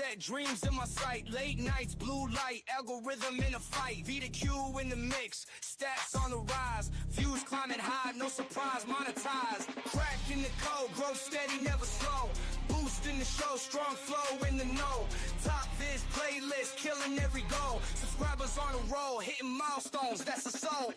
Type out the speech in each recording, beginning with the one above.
Wet dreams in my sight, late nights, blue light, algorithm in a fight, vidIQ in the mix, stats on the rise, views climbing high, no surprise, monetized, cracked in the code, growth steady, never slow, boosting the show, strong flow in the know, top viz playlist, killing every goal, subscribers on a roll, hitting milestones, that's a soul.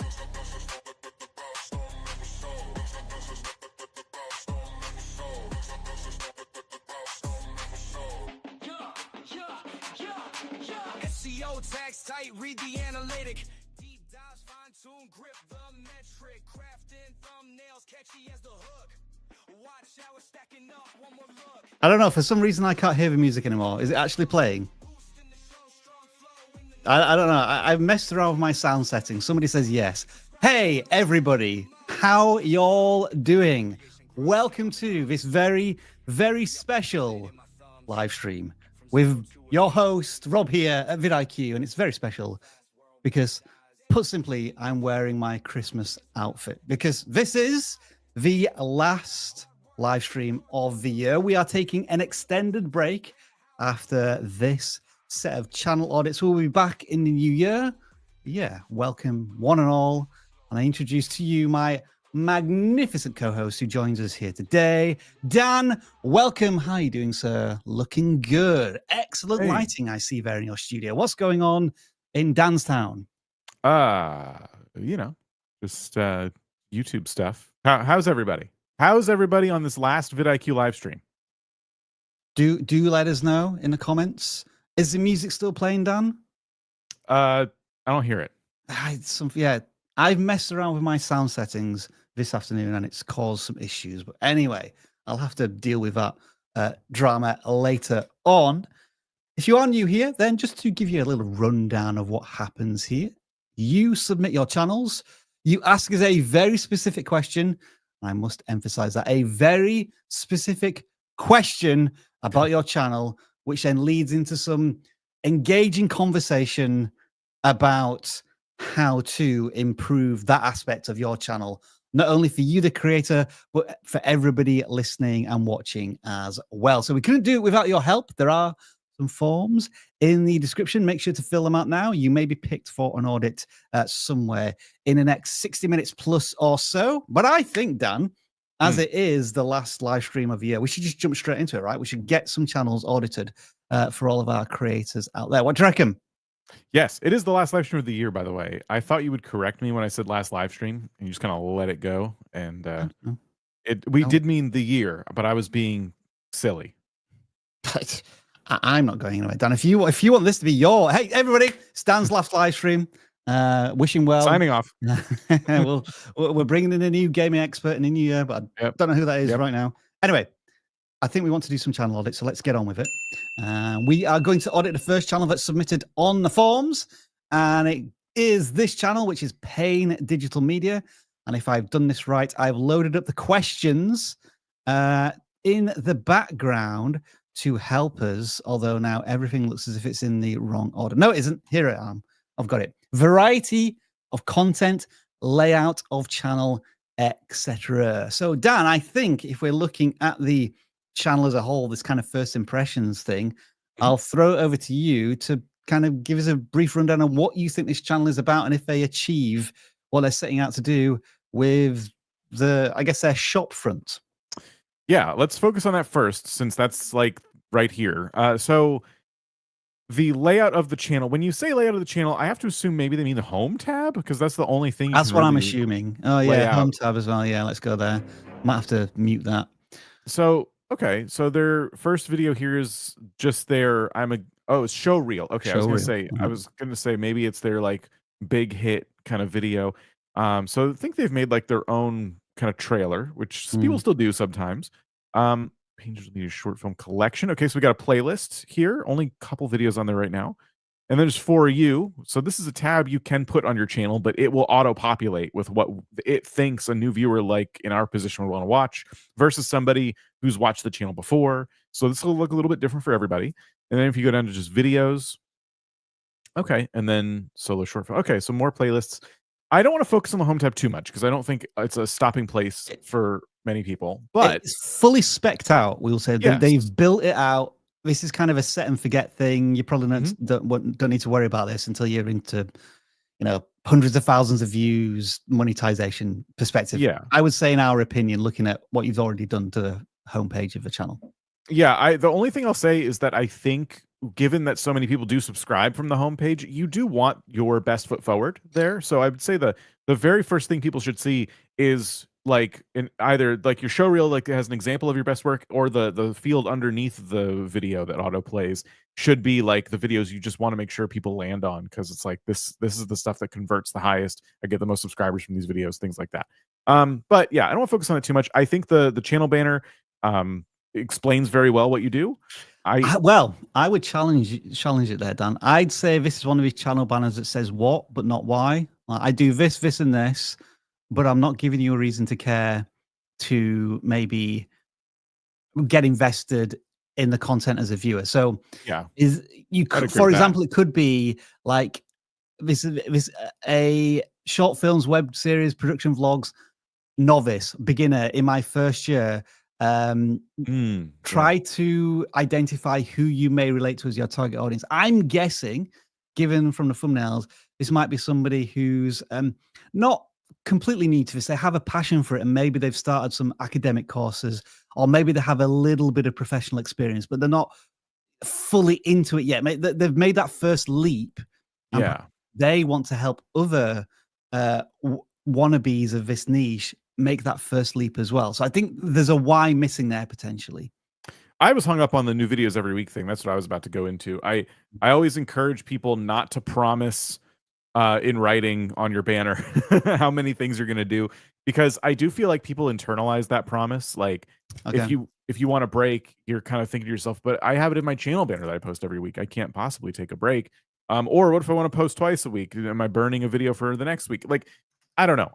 SEO tags tight, read the analytic. Deep dives, fine tune, grip the metric. Crafting thumbnails, catchy as the hook. Watch how it's stacking up, one more look. I don't know, for some reason I can't hear the music anymore. Is it actually playing? I don't know. I've messed around with my sound settings. Somebody says yes. Hey, everybody. How y'all doing? Welcome to this very, very special live stream with your host, Rob, here at vidIQ. And it's very special because, put simply, I'm wearing my Christmas outfit because this is the last live stream of the year. We are taking an extended break after this set of channel audits. We'll be back in the new year. Yeah, welcome one and all. And I introduce to you my magnificent co-host who joins us here today. Dan, welcome. How are you doing, sir? Looking good. Excellent lighting I see there in your studio. What's going on in Danstown? You know, just YouTube stuff. How's everybody? How's everybody on this last vidIQ live stream? Do let us know in the comments. Is the music still playing, Dan? I don't hear it. I've messed around with my sound settings this afternoon and it's caused some issues. But anyway, I'll have to deal with that drama later on. If you are new here, then just to give you a little rundown of what happens here, you submit your channels, you ask us a very specific question. I must emphasize that, a very specific question about your channel, which then leads into some engaging conversation about how to improve that aspect of your channel, not only for you, the creator, but for everybody listening and watching as well. So we couldn't do it without your help. There are some forms in the description. Make sure to fill them out now. You may be picked for an audit somewhere in the next 60 minutes plus or so. But I think, Dan, as it is the last live stream of the year, we should just jump straight into it, right? We should get some channels audited for all of our creators out there. What do you reckon? Yes, it is the last live stream of the year, by the way. I thought you would correct me when I said last live stream, and you just kind of let it go. And we did mean the year, but I was being silly. I'm not going anywhere, Dan. If you want this to be your... Hey, everybody, Stan's last live stream. Wishing well. Signing off. We're bringing in a new gaming expert in the new year, but I don't know who that is right now. Anyway, I think we want to do some channel audits, so let's get on with it. We are going to audit the first channel that's submitted on the forms, and it is this channel, which is Payne Digital Media. And if I've done this right, I've loaded up the questions in the background to help us, although now everything looks as if it's in the wrong order. No, it isn't. Here I am. I've got it. Variety of content, layout of channel, etc. So, Dan, I think if we're looking at the channel as a whole, this kind of first impressions thing, I'll throw it over to you to kind of give us a brief rundown on what you think this channel is about and if they achieve what they're setting out to do with the, I guess, their shop front. Yeah, let's focus on that first, since that's like right here. So the layout of the channel, when you say layout of the channel, I have to assume maybe they mean the home tab, because that's the only thing. That's what I'm assuming. Oh yeah, home tab as well. Yeah, let's go there. Might have to mute that. So, okay, so their first video here is just their, it's show reel. Okay, I was gonna say maybe it's their like big hit kind of video. So I think they've made like their own kind of trailer, which people still do sometimes. Payne Digital Media short film collection. Okay, so we got a playlist here, only a couple videos on there right now. And there's For You. So this is a tab you can put on your channel, but it will auto-populate with what it thinks a new viewer like in our position would want to watch versus somebody who's watched the channel before. So this will look a little bit different for everybody. And then if you go down to just videos, okay, and then solo short film. Okay, so more playlists. I don't want to focus on the home tab too much because I don't think it's a stopping place for many people. But it's fully specced out. We'll say they've built it out this is kind of a set and forget thing. You probably don't need to worry about this until you're into, hundreds of thousands of views, monetization perspective. Yeah. I would say, in our opinion, looking at what you've already done to the homepage of the channel. Yeah, the only thing I'll say is that I think, given that so many people do subscribe from the homepage, you do want your best foot forward there. So I would say the very first thing people should see is like either like your show reel, like it has an example of your best work, or the field underneath the video that auto plays should be like the videos you just want to make sure people land on, because it's like this is the stuff that converts the highest. I get the most subscribers from these videos, things like that. But yeah, I don't want to focus on it too much. I think the channel banner explains very well what you do. I would challenge it there, Dan. I'd say this is one of his channel banners that says what but not why. I do this and this, but I'm not giving you a reason to care to maybe get invested in the content as a viewer. So yeah, for example, it could be like this a short films, web series, production vlogs, novice, beginner in my first year. Try to identify who you may relate to as your target audience. I'm guessing, given from the thumbnails, this might be somebody who's not completely new to this. They have a passion for it, and maybe they've started some academic courses, or maybe they have a little bit of professional experience, but they're not fully into it yet. They've made that first leap. Yeah, they want to help other wannabes of this niche make that first leap as well. So I think there's a why missing there potentially. I was hung up on the new videos every week thing. That's what I was about to go into. I always encourage people not to promise in writing on your banner how many things you're going to do, because I do feel like people internalize that promise. Like if you want to break, you're kind of thinking to yourself, but I have it in my channel banner that I post every week. I can't possibly take a break. Or what if I want to post twice a week? Am I burning a video for the next week? Like, I don't know.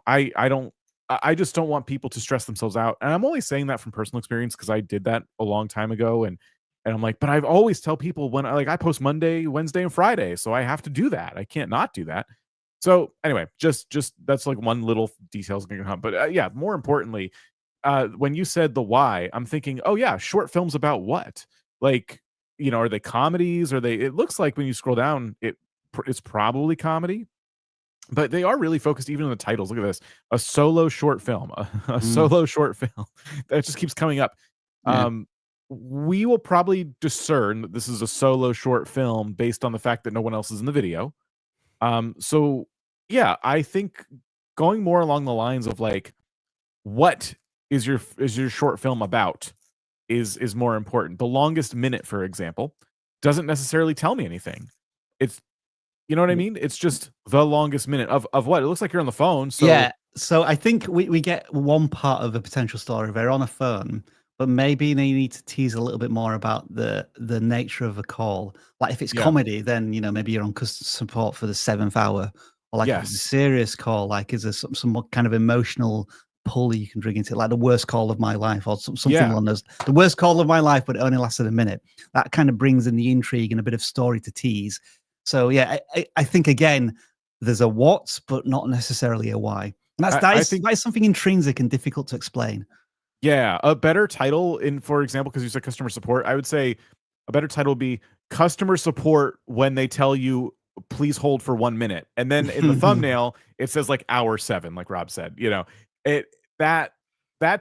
I just don't want people to stress themselves out. And I'm only saying that from personal experience, because I did that a long time ago. And I'm like, but I've always tell people when I post Monday, Wednesday, and Friday. So I have to do that. I can't not do that. So anyway, just that's like one little details going on. But yeah, more importantly, when you said the why, I'm thinking, oh yeah, short films about what? Like, are they comedies? It looks like when you scroll down, it's probably comedy. But they are really focused even on the titles. Look at this. A solo short film. A solo short film. That just keeps coming up. Yeah. We will probably discern that this is a solo short film based on the fact that no one else is in the video. So yeah, I think going more along the lines of like, what is your short film about is more important. The longest minute, for example, doesn't necessarily tell me anything. It's, you know what I mean? It's just the longest minute of what? It looks like you're on the phone. So yeah. So I think we get one part of a potential story. They're on a phone, but maybe they need to tease a little bit more about the nature of a call. Like if it's comedy, then maybe you're on customer support for the 7th hour, or like if it's a serious call, like is there some kind of emotional pull you can drink into, like the worst call of my life, or something along those. The worst call of my life, but it only lasted a minute. That kind of brings in the intrigue and a bit of story to tease. So yeah, I think again, there's a what, but not necessarily a why. And that is something intrinsic and difficult to explain. Yeah, a better title, for example, because you said customer support, I would say a better title would be customer support when they tell you please hold for 1 minute, and then in the thumbnail it says like hour 7, like Rob said. That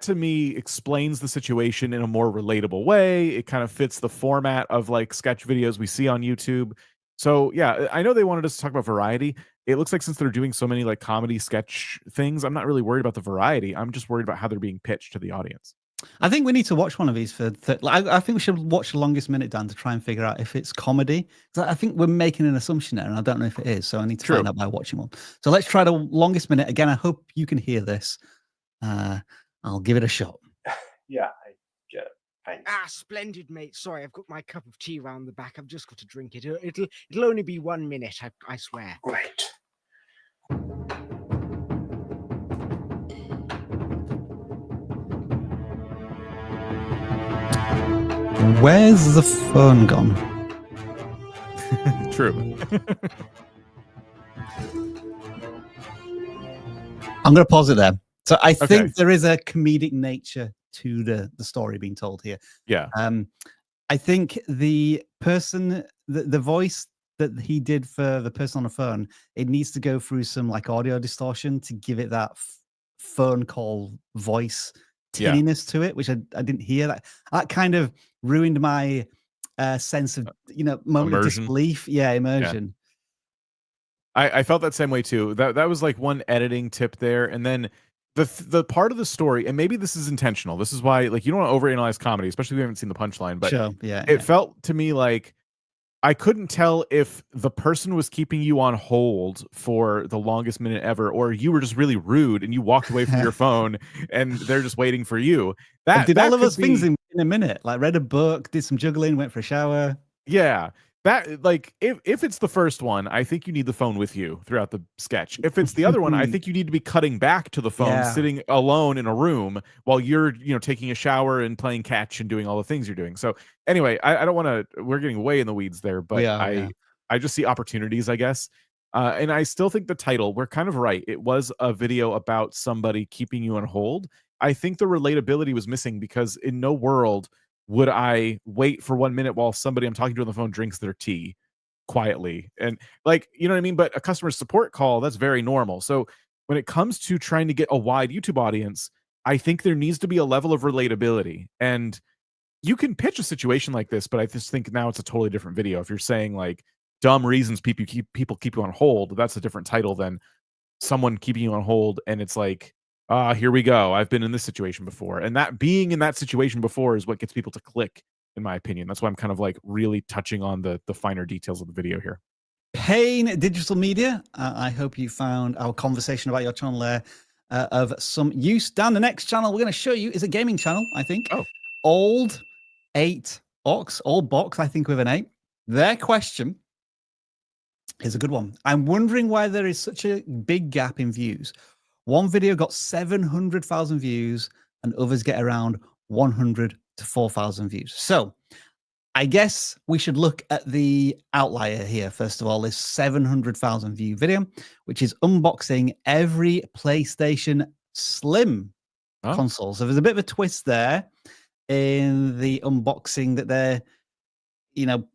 to me explains the situation in a more relatable way. It kind of fits the format of like sketch videos we see on YouTube. So yeah, I know they wanted us to talk about variety. It looks like since they're doing so many like comedy sketch things, I'm not really worried about the variety. I'm just worried about how they're being pitched to the audience. I think we need to watch one of these for. I think we should watch the longest minute, Dan, to try and figure out if it's comedy. I think we're making an assumption there, and I don't know if it is. So I need to find out by watching one. So let's try the longest minute again. I hope you can hear this. I'll give it a shot. Yeah, I get it. Thanks. Splendid, mate. Sorry, I've got my cup of tea round the back. I've just got to drink it. It'll only be 1 minute, I swear. Great. Where's the phone gone? True. I'm going to pause it there. So I think there is a comedic nature to the story being told here. Yeah. I think the person, the voice that he did for the person on the phone, it needs to go through some like audio distortion to give it that phone call voice tinniness to it, which I didn't hear. That kind of ruined my sense of, moment of Immersion. disbelief. Yeah, immersion. I felt that same way too. That was like one editing tip there, and then the part of the story, and maybe this is intentional. This is why, like, you don't want to overanalyze comedy, especially if you haven't seen the punchline. But Sure, yeah, it felt to me like I couldn't tell if the person was keeping you on hold for the longest minute ever, or you were just really rude and you walked away from your phone and they're just waiting for you. I did all of those things in a minute. Like read a book, did some juggling, went for a shower. Yeah. That, like, if it's the first one, I think you need the phone with you throughout the sketch. If it's the other one, I think you need to be cutting back to the phone, sitting alone in a room while you're, taking a shower and playing catch and doing all the things you're doing. So anyway, I don't want to, we're getting way in the weeds there, but I just see opportunities, I guess. And I still think the title, we're kind of right. It was a video about somebody keeping you on hold. I think the relatability was missing because in no world would I wait for 1 minute while somebody I'm talking to on the phone drinks their tea quietly? And, like, you know what I mean? But a customer support call, that's very normal. So when it comes to trying to get a wide YouTube audience, I think there needs to be a level of relatability. And you can pitch a situation like this, but I just think now it's a totally different video. If you're saying like dumb reasons people keep you on hold, that's a different title than someone keeping you on hold and it's like, here we go. I've been in this situation before. And that being in that situation before is what gets people to click, in my opinion. That's why I'm kind of like really touching on the finer details of the video here. Payne Digital Media. I hope you found our conversation about your channel there of some use. Dan, the next channel we're going to show you is a gaming channel, I think. Oh. Old 8 Box, Old Box, I think with an 8. Their question is a good one. I'm wondering why there is such a big gap in views. One video got 700,000 views and others get around 100 to 4,000 views. So I guess we should look at the outlier here. First of all, this 700,000 view video, which is unboxing every PlayStation Slim console. So there's a bit of a twist there in the unboxing that they're,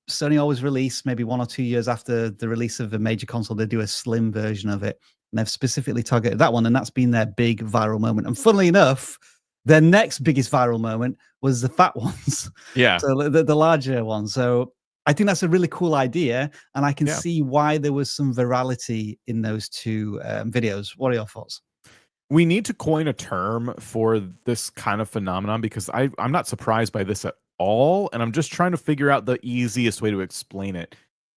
Sony always release maybe 1 or 2 years after the release of a major console, they do a slim version of it. And they've specifically targeted that one, and that's been their big viral moment. And funnily enough, their next biggest viral moment was the fat ones. Yeah. So the larger ones. So I think that's a really cool idea, and I can see why there was some virality in those two videos. What are your thoughts? We need to coin a term for this kind of phenomenon because I'm not surprised by this at all, and I'm just trying to figure out the easiest way to explain it.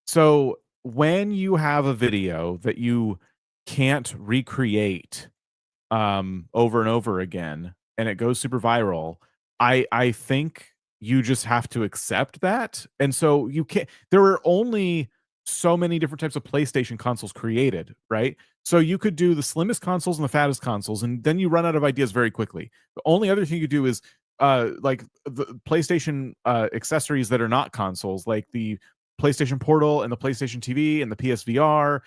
So when you have a video that you can't recreate over and over again and it goes super viral, I think you just have to accept that. And so you can't, there are only so many different types of PlayStation consoles created, right? So you could do the slimmest consoles and the fattest consoles, and then you run out of ideas very quickly. The only other thing you do is like the PlayStation accessories that are not consoles, like the PlayStation Portal and the PlayStation TV and the PSVR.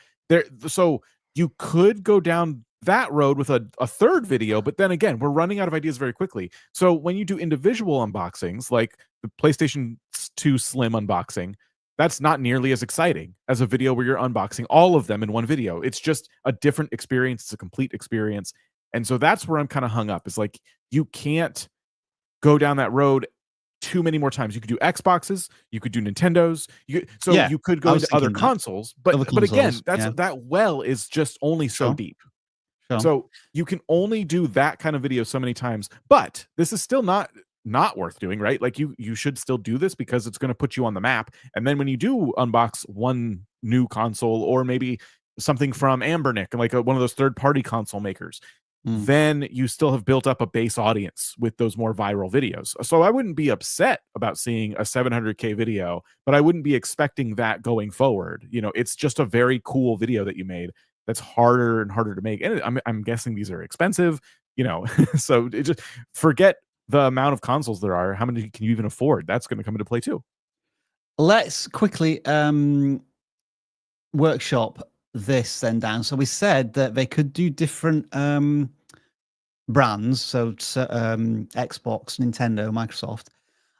So you could go down that road with a third video, but then again, we're running out of ideas very quickly. So when you do individual unboxings, like the PlayStation 2 Slim unboxing, that's not nearly as exciting as a video where you're unboxing all of them in one video. It's just a different experience. It's a complete experience. And so that's where I'm kind of hung up. Is like, you can't go down that road too many more times. You could do Xboxes, you could do Nintendos, you could go to other consoles, but again, that well is just only so deep. So you can only do that kind of video so many times, but this is still not worth doing, right? Like you should still do this because it's going to put you on the map. And then when you do unbox one new console or maybe something from Ambernick, like one of those third-party console makers, then you still have built up a base audience with those more viral videos. So I wouldn't be upset about seeing a 700K video, but I wouldn't be expecting that going forward. It's just a very cool video that you made that's harder and harder to make. And I'm guessing these are expensive, so it just forget the amount of consoles there are. How many can you even afford? That's going to come into play too. Let's quickly workshop this then, Dan. So we said that they could do different brands, so Xbox, Nintendo, Microsoft.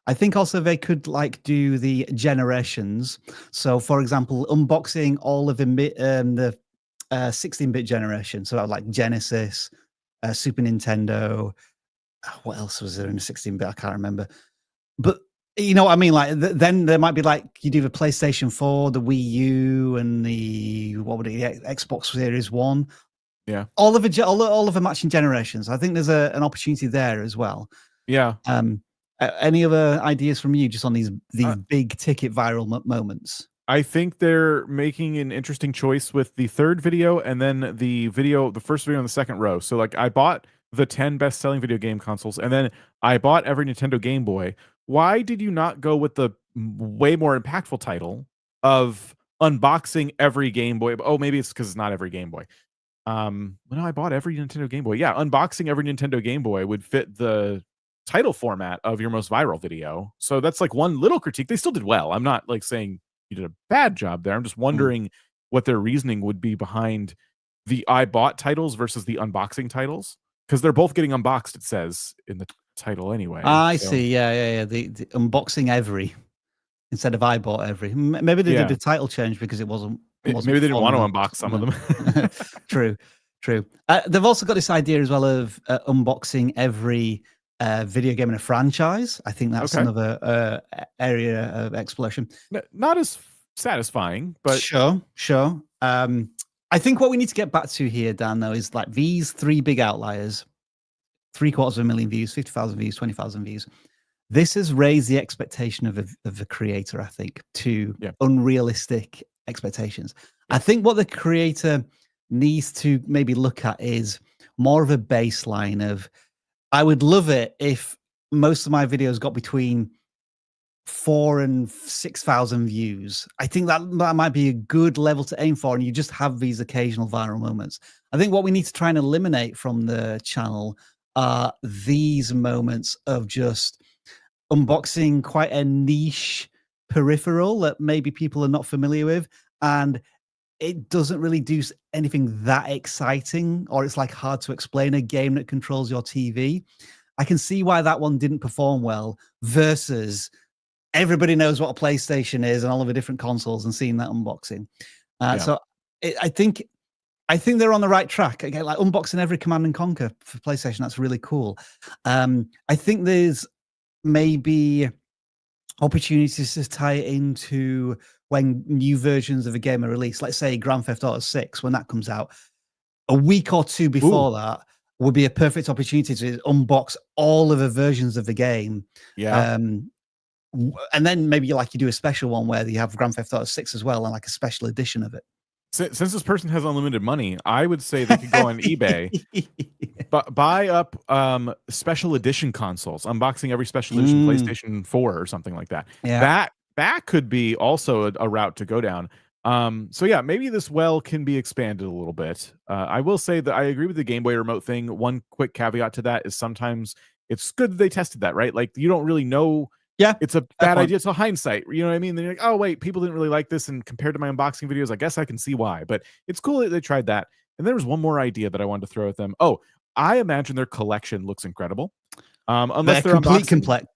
I think also they could like do the generations. So, for example, unboxing all of the 16-bit generation. So, like Genesis, Super Nintendo. What else was there in the 16-bit? I can't remember. But you know what I mean? Like then there might be like you do the PlayStation 4, the Wii U, and the Xbox Series 1. Yeah. All of the matching generations. I think there's an opportunity there as well. Yeah. Any other ideas from you just on these big ticket viral moments? I think they're making an interesting choice with the third video and then the first video in the second row. So like I bought the 10 best-selling video game consoles, and then I bought every Nintendo Game Boy. Why did you not go with the way more impactful title of unboxing every Game Boy? Oh, maybe it's because it's not every Game Boy. No, I bought every Nintendo Game Boy. Yeah, unboxing every Nintendo Game Boy would fit the title format of your most viral video. So that's like one little critique. They still did well. I'm not like saying you did a bad job there. I'm just wondering what their reasoning would be behind the I bought titles versus the unboxing titles, because they're both getting unboxed, it says in the title anyway. I see. Yeah. The unboxing every instead of I bought every. Maybe they did the title change because it wasn't. Maybe they didn't want to unbox some of them. True. They've also got this idea as well of unboxing every video game in a franchise. I think that's another area of exploration. Not as satisfying, but sure. I think what we need to get back to here, Dan, though, is like these three big outliers: 750,000 views, 50,000 views, 20,000 views. This has raised the expectation of the creator, I think, to unrealistic expectations. I think what the creator needs to maybe look at is more of a baseline of, I would love it if most of my videos got between 4,000 and 6,000 views. I think that might be a good level to aim for, and you just have these occasional viral moments. I think what we need to try and eliminate from the channel are these moments of just unboxing quite a niche peripheral that maybe people are not familiar with, and it doesn't really do anything that exciting, or it's like hard to explain a game that controls your TV. I can see why that one didn't perform well versus everybody knows what a PlayStation is and all of the different consoles and seeing that unboxing. So I think they're on the right track. Again, like unboxing every Command & Conquer for PlayStation, that's really cool. I think there's maybe opportunities to tie it into when new versions of a game are released. Let's say Grand Theft Auto 6, when that comes out, a week or two before that would be a perfect opportunity to unbox all of the versions of the game. And then maybe you do a special one where you have Grand Theft Auto 6 as well, and like a special edition of it. Since this person has unlimited money, I would say they could go on eBay, but buy up special edition consoles, unboxing every special edition PlayStation 4 or something like that. Yeah. That could be also a route to go down. So yeah, maybe this well can be expanded a little bit. I will say that I agree with the Game Boy remote thing. One quick caveat to that is sometimes it's good that they tested that, right? Like you don't really know. Yeah, it's a bad idea. It's a hindsight. You know what I mean? They're like, oh, wait, people didn't really like this. And compared to my unboxing videos, I guess I can see why. But it's cool that they tried that. And there was one more idea that I wanted to throw at them. Oh, I imagine their collection looks incredible. Unless they're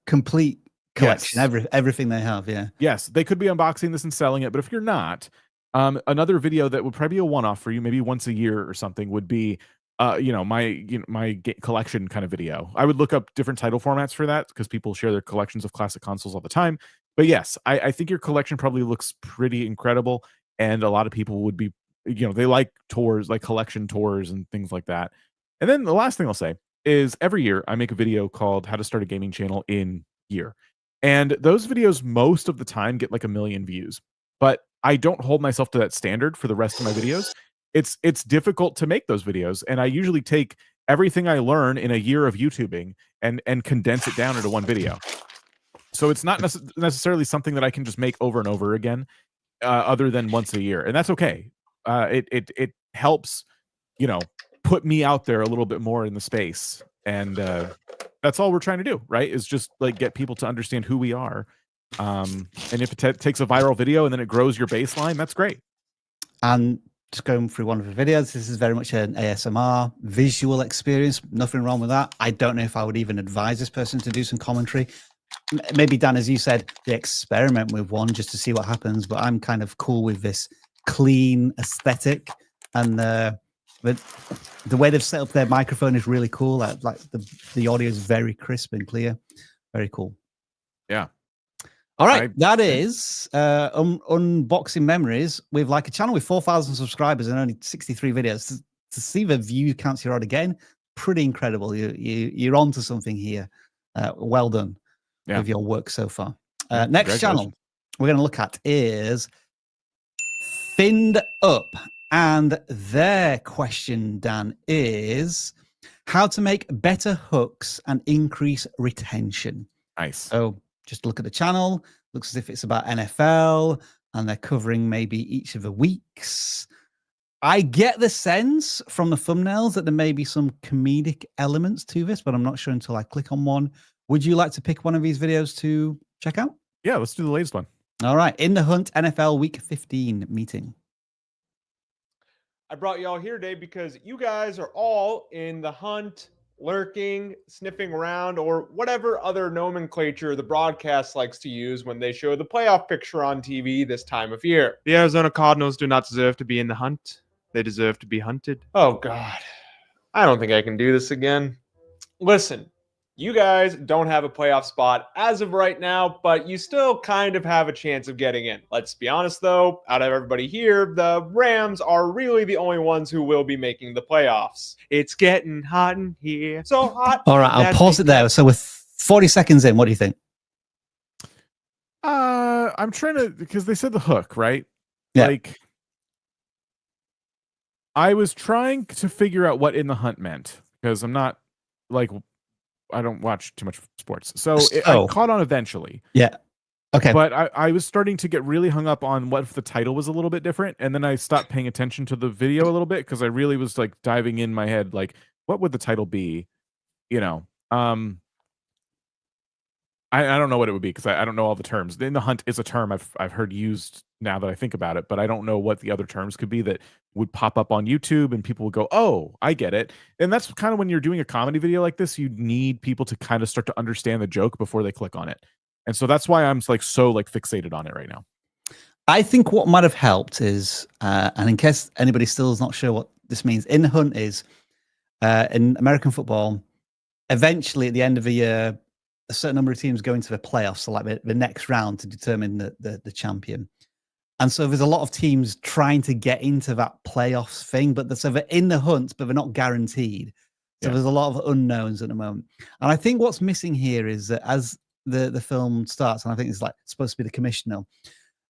complete collection, everything they have. Yeah. Yes, they could be unboxing this and selling it. But if you're not, another video that would probably be a one-off for you, maybe once a year or something, would be my collection kind of video. I would look up different title formats for that because people share their collections of classic consoles all the time. But yes, I think your collection probably looks pretty incredible, and a lot of people would be, they like tours, like collection tours and things like that. And then the last thing I'll say is every year I make a video called How to Start a Gaming Channel in Year. And those videos most of the time get like 1 million views, but I don't hold myself to that standard for the rest of my videos. It's difficult to make those videos, and I usually take everything I learn in a year of YouTubing and condense it down into one video. So it's not necessarily something that I can just make over and over again, other than once a year, and that's okay. It helps, put me out there a little bit more in the space, and that's all we're trying to do, right? Is just like get people to understand who we are. And if it takes a viral video and then it grows your baseline, that's great. And just going through one of the videos, this is very much an ASMR visual experience. Nothing wrong with that. I don't know if I would even advise this person to do some commentary. maybe Dan, as you said, they experiment with one just to see what happens. But I'm kind of cool with this clean aesthetic, and the way they've set up their microphone is really cool. Like the audio is very crisp and clear. Very cool. Yeah. All right, that is unboxing memories with like a channel with 4,000 subscribers and only 63 videos. To see the view counts you're on again, pretty incredible. You're onto something here. Well done with your work so far. Next channel we're going to look at is FinnedUp, and their question, Dan, is how to make better hooks and increase retention. Nice. So just look at the channel. Looks as if it's about NFL, and they're covering maybe each of the weeks. I get the sense from the thumbnails that there may be some comedic elements to this, but I'm not sure until I click on one. Would you like to pick one of these videos to check out? Yeah, let's do the latest one. All right. In the Hunt NFL Week 15 meeting. I brought y'all here today because you guys are all in the hunt, lurking, sniffing around, or whatever other nomenclature the broadcast likes to use when they show the playoff picture on TV this time of year. The Arizona Cardinals do not deserve to be in the hunt. They deserve to be hunted. Oh, God. I don't think I can do this again. Listen, you guys don't have a playoff spot as of right now, but you still kind of have a chance of getting in. Let's be honest, though, out of everybody here, the Rams are really the only ones who will be making the playoffs. It's getting hot in here. So hot. All right, I'll pause it there. So with 40 seconds in, what do you think? I'm trying to, because they said the hook, right? Yeah. Like, I was trying to figure out what in the hunt meant, because I'm not, like, I don't watch too much sports. So I caught on eventually. Yeah. Okay. But I was starting to get really hung up on what if the title was a little bit different. And then I stopped paying attention to the video a little bit, because I really was like diving in my head, like, what would the title be? You know, I don't know what it would be, because I don't know all the terms. In the hunt is a term I've heard used now that I think about it, but I don't know what the other terms could be that would pop up on YouTube and people would go, oh, I get it. And that's kind of when you're doing a comedy video like this, you need people to kind of start to understand the joke before they click on it. And so that's why I'm like so like fixated on it right now. I think what might have helped is, and in case anybody still is not sure what this means, in the hunt is in American football, eventually at the end of the year, a certain number of teams go into the playoffs, so like the next round to determine the champion. And so there's a lot of teams trying to get into that playoffs thing, but they're in the hunt, but they're not guaranteed. So there's a lot of unknowns at the moment. And I think what's missing here is that as the film starts, and I think it's like supposed to be the commissioner,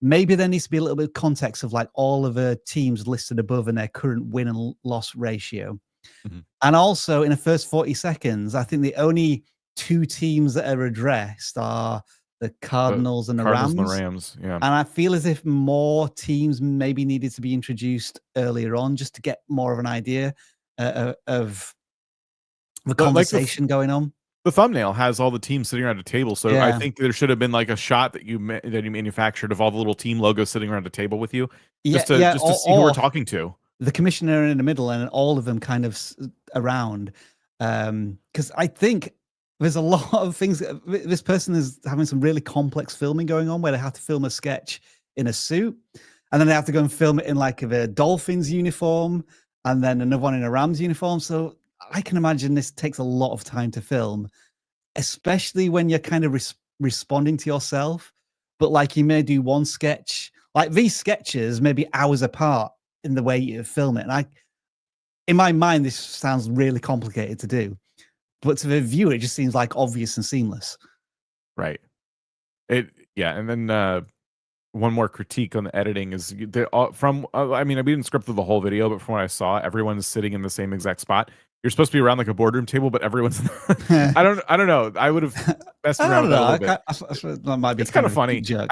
maybe there needs to be a little bit of context of like all of the teams listed above and their current win and loss ratio. Mm-hmm. And also in the first 40 seconds, I think the only two teams that are addressed are the Cardinals and the Rams. Yeah. And I feel as if more teams maybe needed to be introduced earlier on just to get more of an idea of the conversation going on. The thumbnail has all the teams sitting around a table, so I think there should have been like a shot that you manufactured of all the little team logos sitting around a table with you, just to see who we're talking to. The commissioner in the middle and all of them kind of around, because I think there's a lot of things. This person is having some really complex filming going on where they have to film a sketch in a suit, and then they have to go and film it in like a Dolphins uniform, and then another one in a Rams uniform. So I can imagine this takes a lot of time to film, especially when you're kind of responding to yourself. But like you may do one sketch, like these sketches may be hours apart in the way you film it. And in my mind, this sounds really complicated to do. But to the viewer, it just seems like obvious and seamless. Right. And then one more critique on the editing is we didn't script the whole video, but from what I saw, everyone is sitting in the same exact spot. You're supposed to be around like a boardroom table, but everyone's I don't know. I would have messed around with that a little bit. That might be it's kind of funny. Joke,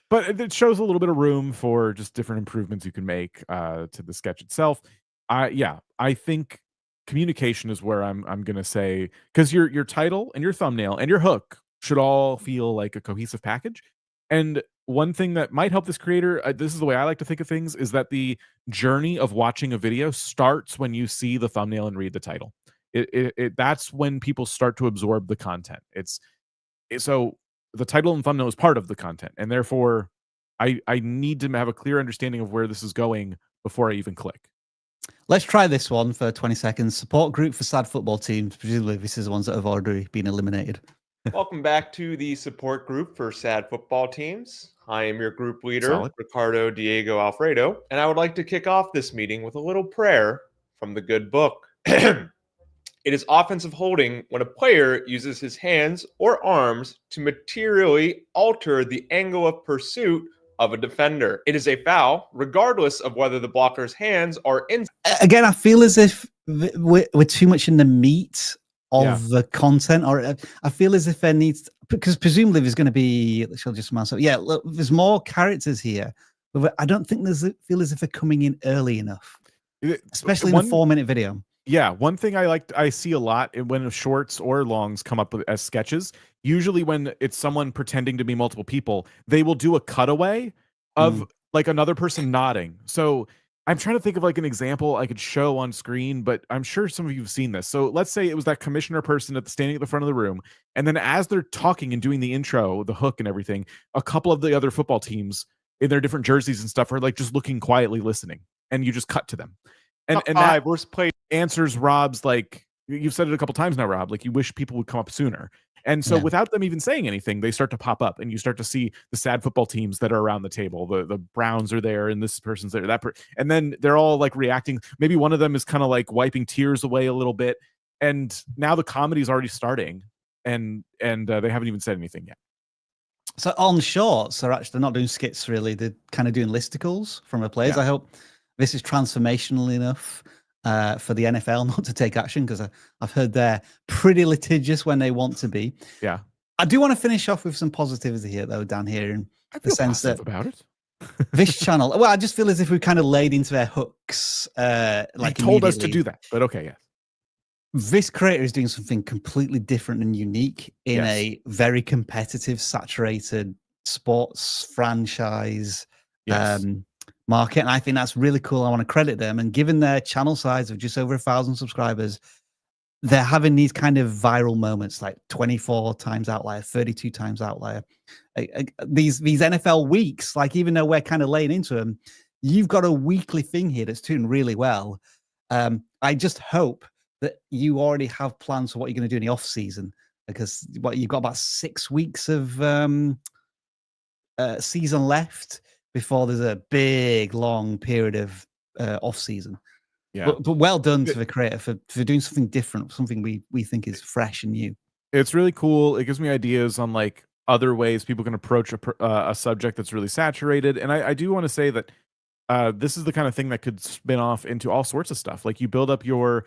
but it shows a little bit of room for just different improvements you can make to the sketch itself. I think communication is where I'm gonna say, because your title and your thumbnail and your hook should all feel like a cohesive package. And one thing that might help this creator, this is the way I like to think of things, is that the journey of watching a video starts when you see the thumbnail and read the title. That's when people start to absorb the content. So the title and thumbnail is part of the content, and therefore I need to have a clear understanding of where this is going before I even click. Let's try this one for 20 seconds. Support group for sad football teams. Presumably, this is the ones that have already been eliminated. Welcome back to the support group for sad football teams. I am your group leader, Solid. Ricardo Diego Alfredo, and I would like to kick off this meeting with a little prayer from the good book. It is offensive holding when a player uses his hands or arms to materially alter the angle of pursuit of a defender. It is a foul, regardless of whether the blocker's hands are in. Again, I feel as if we're too much in the meat of the content, or I feel as if there needs, because presumably there's going to be, she'll just myself. Yeah, look, there's more characters here, but I don't think feel as if they're coming in early enough, especially in a 4-minute video. Yeah, one thing I see a lot when shorts or longs come up as sketches, usually when it's someone pretending to be multiple people, they will do a cutaway of like another person nodding. So I'm trying to think of like an example I could show on screen, but I'm sure some of you have seen this. So let's say it was that commissioner person standing at the front of the room, and then as they're talking and doing the intro, the hook and everything, a couple of the other football teams in their different jerseys and stuff are like just looking quietly listening, and you just cut to them. And that worst play answers Rob's, like, you've said it a couple times now, Rob, like you wish people would come up sooner. And so without them even saying anything, they start to pop up, and you start to see the sad football teams that are around the table. The Browns are there, and this person's there, and then they're all like reacting. Maybe one of them is kind of like wiping tears away a little bit. And now the comedy is already starting, and they haven't even said anything yet. So on shorts, they're not doing skits really. They're kind of doing listicles from the players. I hope this is transformational enough for the NFL not to take action, because I've heard they're pretty litigious when they want to be. Yeah. I do want to finish off with some positivity here, though, down here, in the sense that about it. this channel, well, I just feel as if we've kind of laid into their hooks. Like told us to do that, but okay, yeah. This creator is doing something completely different and unique in a very competitive, saturated sports franchise market, and I think that's really cool. I want to credit them, and given their channel size of just over 1,000 subscribers, they're having these kind of viral moments, like 24 times outlier, 32 times outlier. These NFL weeks, like, even though we're kind of laying into them, you've got a weekly thing here that's doing really well. I just hope that you already have plans for what you're going to do in the off season, because you've got about 6 weeks of season left before there's a big long period of off season. Yeah, but well done to the creator for doing something different, something we think is fresh and new. It's really cool. It gives me ideas on like other ways people can approach a subject that's really saturated. And I do want to say that this is the kind of thing that could spin off into all sorts of stuff. Like, you build up your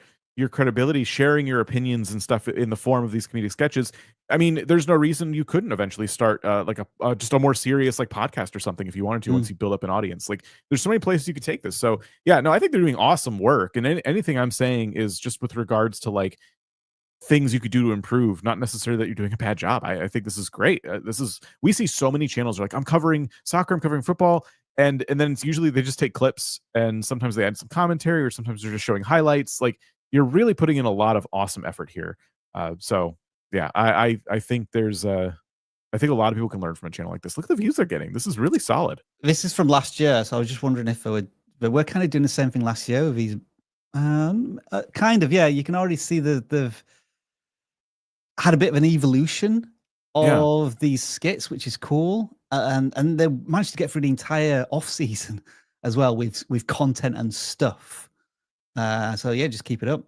credibility, sharing your opinions and stuff in the form of these comedic sketches. I mean, there's no reason you couldn't eventually start like just a more serious like podcast or something if you wanted to, once you build up an audience. Like, there's so many places you could take this. So yeah, no, I think they're doing awesome work. And anything I'm saying is just with regards to like things you could do to improve, not necessarily that you're doing a bad job. I think this is great. We see so many channels are like, I'm covering soccer, I'm covering football. And then it's usually they just take clips, and sometimes they add some commentary, or sometimes they're just showing highlights. Like, you're really putting in a lot of awesome effort here. So yeah, I think there's I think a lot of people can learn from a channel like this. Look at the views they're getting. This is really solid. This is from last year, so I was just wondering if they were kind of doing the same thing last year with these. Kind of, yeah. You can already see they've had a bit of an evolution of these skits, which is cool, and they managed to get through the entire off season as well with content and stuff. So yeah, just keep it up.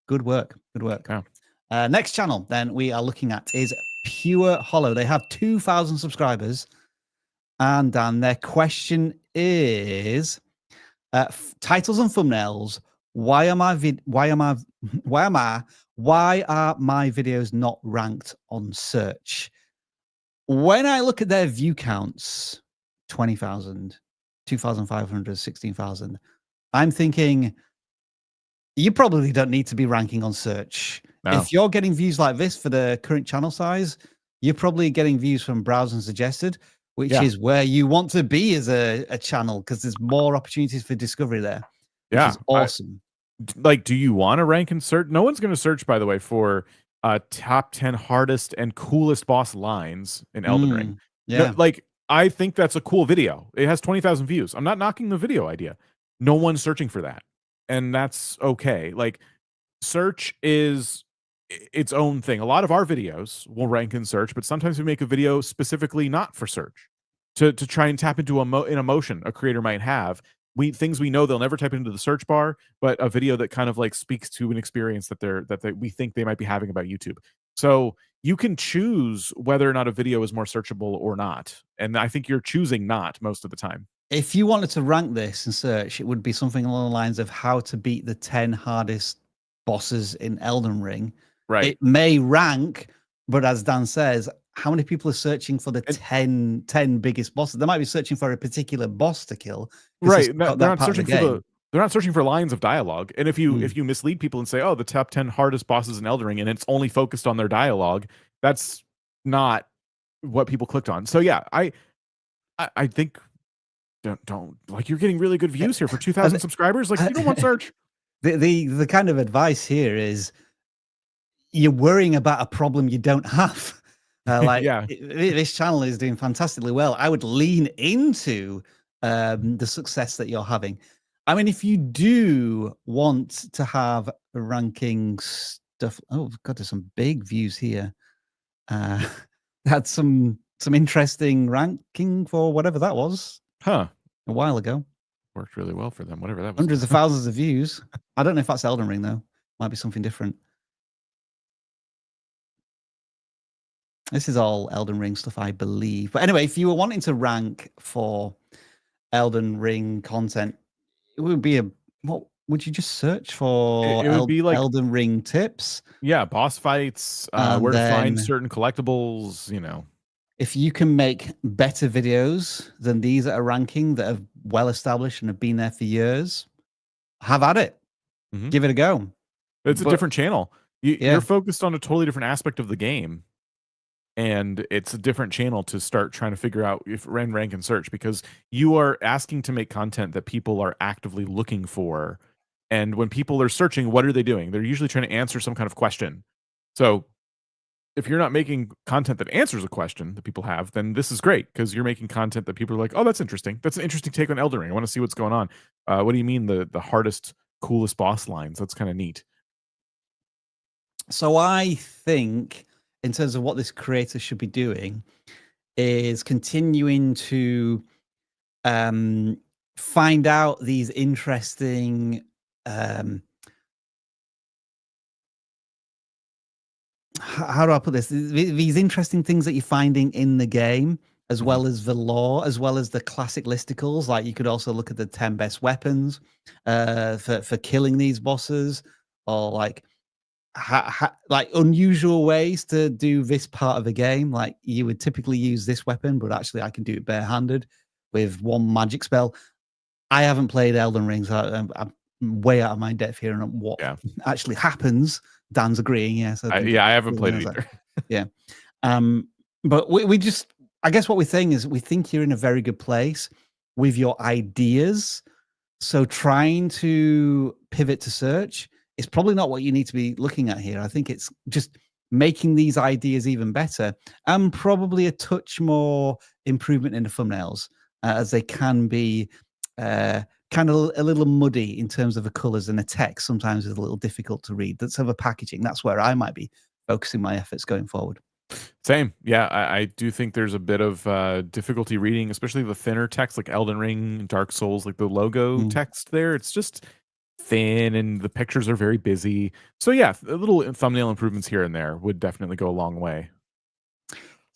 Good work. Yeah. Next channel then we are looking at is Purehollow. They have 2,000 subscribers, and Dan, their question is titles and thumbnails. Why are my videos not ranked on search? When I look at their view counts, 20,000, 2,500, 16,000, I'm thinking you probably don't need to be ranking on search. No. If you're getting views like this for the current channel size, you're probably getting views from browse and suggested, which is where you want to be as a channel, because there's more opportunities for discovery there. Which is awesome. Like, do you want to rank in search? No one's going to search, by the way, for top 10 hardest and coolest boss lines in Elden Ring. Yeah. Like, I think that's a cool video. It has 20,000 views. I'm not knocking the video idea. No one's searching for that. And that's okay. Like, search is its own thing. A lot of our videos will rank in search, but sometimes we make a video specifically not for search to try and tap into an emotion a creator might have. Things we know they'll never type into the search bar, but a video that kind of like speaks to an experience that we think they might be having about YouTube. So you can choose whether or not a video is more searchable or not. And I think you're choosing not most of the time. If you wanted to rank this in search, it would be something along the lines of how to beat the 10 hardest bosses in Elden Ring. Right. It may rank, but as Dan says, how many people are searching for the 10 biggest bosses? They might be searching for a particular boss to kill. Right. They're not searching for they're not searching for lines of dialogue. And if you mislead people and say, oh, the top 10 hardest bosses in Elden Ring, and it's only focused on their dialogue, that's not what people clicked on. So yeah, I think don't like, you're getting really good views here for 2,000 subscribers. Like, you don't want search. The kind of advice here is you're worrying about a problem you don't have. This channel is doing fantastically well. I would lean into the success that you're having. I mean, if you do want to have ranking stuff, oh God, there's some big views here. Had some interesting ranking for whatever that was. A while ago. Worked really well for them, whatever that was. Hundreds of thousands of views. I don't know if that's Elden Ring though. Might be something different. This is all Elden Ring stuff, I believe. But anyway, if you were wanting to rank for Elden Ring content, it would be what would you just search for? It would be like Elden Ring tips. Yeah, boss fights, where to find certain collectibles, you know. If you can make better videos than these that are ranking that are well established and have been there for years, have at it. Give it a go. It's a different channel. You're focused on a totally different aspect of the game. And it's a different channel to start trying to figure out if rank and search, because you are asking to make content that people are actively looking for. And when people are searching, what are they doing? They're usually trying to answer some kind of question. So if you're not making content that answers a question that people have, then this is great, because you're making content that people are like, oh, that's interesting. That's an interesting take on Elden Ring. I want to see what's going on. What do you mean the hardest, coolest boss lines? That's kind of neat. So I think, in terms of what this creator should be doing, is continuing to find out these interesting how do I put this? These interesting things that you're finding in the game, as well as the lore, as well as the classic listicles. Like, you could also look at the 10 best weapons for killing these bosses, or like like unusual ways to do this part of the game. Like, you would typically use this weapon, but actually I can do it barehanded with one magic spell. I haven't played Elden Ring, so I'm way out of my depth here on what actually happens. Dan's agreeing, yeah. So I haven't played it either. Yeah. But we just, I guess what we're saying is we think you're in a very good place with your ideas. So trying to pivot to search is probably not what you need to be looking at here. I think it's just making these ideas even better, and probably a touch more improvement in the thumbnails, as they can be kind of a little muddy in terms of the colors, and the text sometimes is a little difficult to read. That's over packaging. That's where I might be focusing my efforts going forward. Same. Yeah, I do think there's a bit of difficulty reading, especially the thinner text like Elden Ring, Dark Souls, like the logo text there. It's just thin, and the pictures are very busy. So yeah, a little thumbnail improvements here and there would definitely go a long way.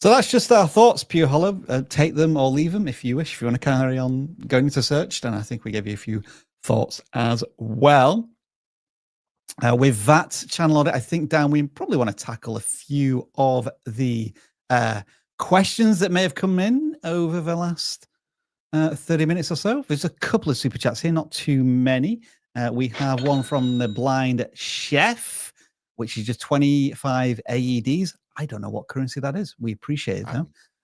So that's just our thoughts, Purehollow. Take them or leave them if you wish. If you want to carry on going into search, then I think we gave you a few thoughts as well. With that channel audit, I think, Dan, we probably want to tackle a few of the questions that may have come in over the last 30 minutes or so. There's a couple of super chats here, not too many. We have one from the Blind Chef, which is just 25 AEDs. I don't know what currency that is. We appreciate it,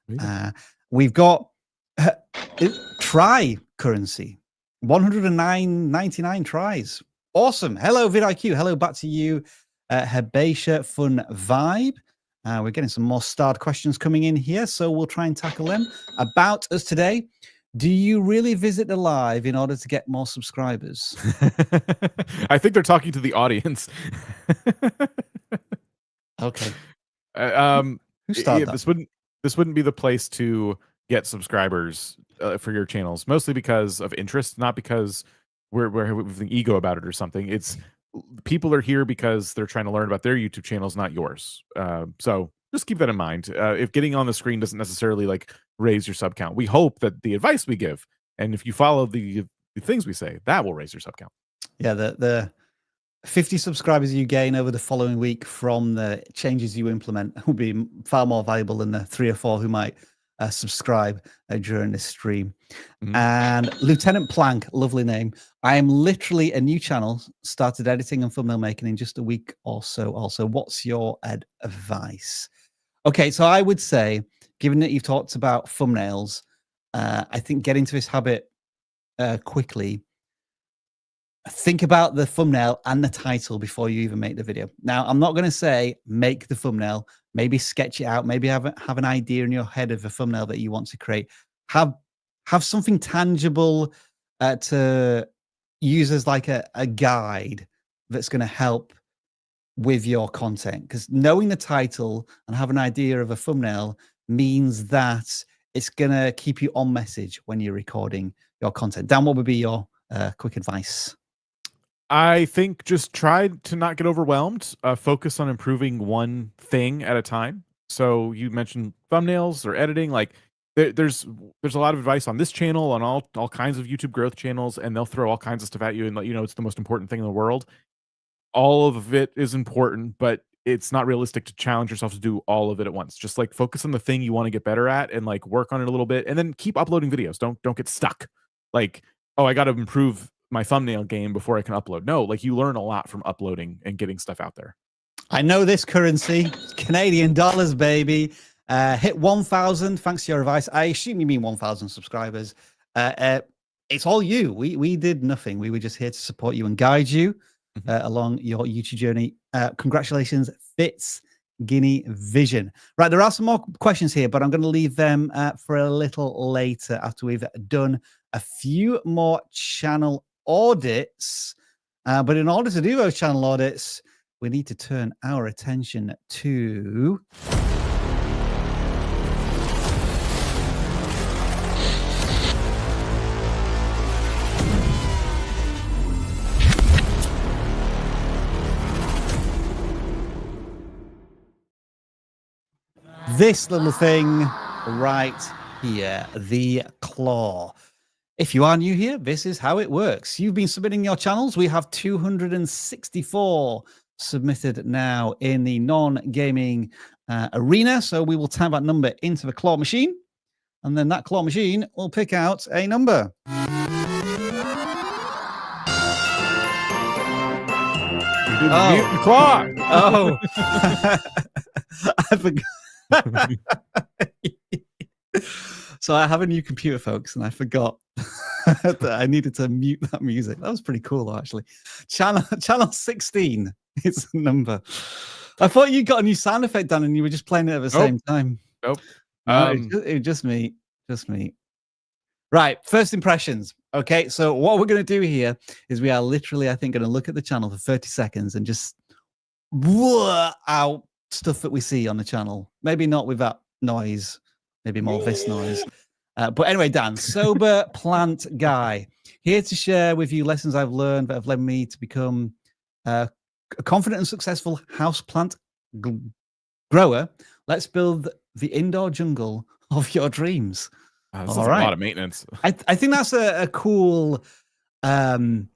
though. We've got try currency, 109.99 tries. Awesome. Hello, vidIQ. Hello back to you Herbatia Fun Vibe. We're getting some more starred questions coming in here, so we'll try and tackle them. About us today, do you really visit the live in order to get more subscribers? I think they're talking to the audience. Okay. Who started that? This wouldn't be the place to get subscribers for your channels, mostly because of interest, not because we're with an ego about it or something. It's people are here because they're trying to learn about their YouTube channels, not yours. So just keep that in mind. If getting on the screen doesn't necessarily like raise your sub count, we hope that the advice we give, and if you follow the things we say, that will raise your sub count. Yeah, the 50 subscribers you gain over the following week from the changes you implement will be far more valuable than the 3 or 4 who might subscribe during this stream. And Lieutenant Plank, lovely name. I am literally a new channel, started editing and thumbnail making in just a week or so. Also, what's your advice? Okay, so I would say, given that you've talked about thumbnails, I think get into this habit quickly. Think about the thumbnail and the title before you even make the video. Now, I'm not going to say make the thumbnail. Maybe sketch it out. Maybe have an idea in your head of a thumbnail that you want to create. Have something tangible to use as like a guide that's going to help with your content. Because knowing the title and have an idea of a thumbnail means that it's going to keep you on message when you're recording your content. Dan, what would be your quick advice? I think just try to not get overwhelmed. Focus on improving one thing at a time. So you mentioned thumbnails or editing. Like there's a lot of advice on this channel, on all kinds of YouTube growth channels, and they'll throw all kinds of stuff at you and let you know it's the most important thing in the world. All of it is important, but it's not realistic to challenge yourself to do all of it at once. Just like focus on the thing you want to get better at and like work on it a little bit, and then keep uploading videos. Don't get stuck. Like, oh, I got to improve my thumbnail game before I can upload. No, like you learn a lot from uploading and getting stuff out there. I know this currency, Canadian dollars, baby. Hit 1,000. Thanks to your advice. I assume you mean 1,000 subscribers. It's all you. We did nothing. We were just here to support you and guide you along your YouTube journey. Congratulations, Fitz Guinea Vision. Right, there are some more questions here, but I'm going to leave them for a little later after we've done a few more channel audits. But in order to do those channel audits, we need to turn our attention to this little thing right here, the claw. If you are new here, this is how it works. You've been submitting your channels. We have 264 submitted now in the non-gaming arena. So we will type that number into the claw machine, and then that claw machine will pick out a number. Mutant claw. Oh, I forgot. So I have a new computer, folks, and I forgot that I needed to mute that music. That was pretty cool, actually. Channel 16 is the number. I thought you got a new sound effect done and you were just playing it at the same time. Nope. No, it was just me. Just me. Right. First impressions. Okay. So what we're going to do here is we are literally, I think, going to look at the channel for 30 seconds and just out stuff that we see on the channel. Maybe not with that noise. Maybe more this noise. But anyway, Dan, sober plant guy, here to share with you lessons I've learned that have led me to become a confident and successful houseplant grower. Let's build the indoor jungle of your dreams. That's a lot of maintenance. I think that's a cool value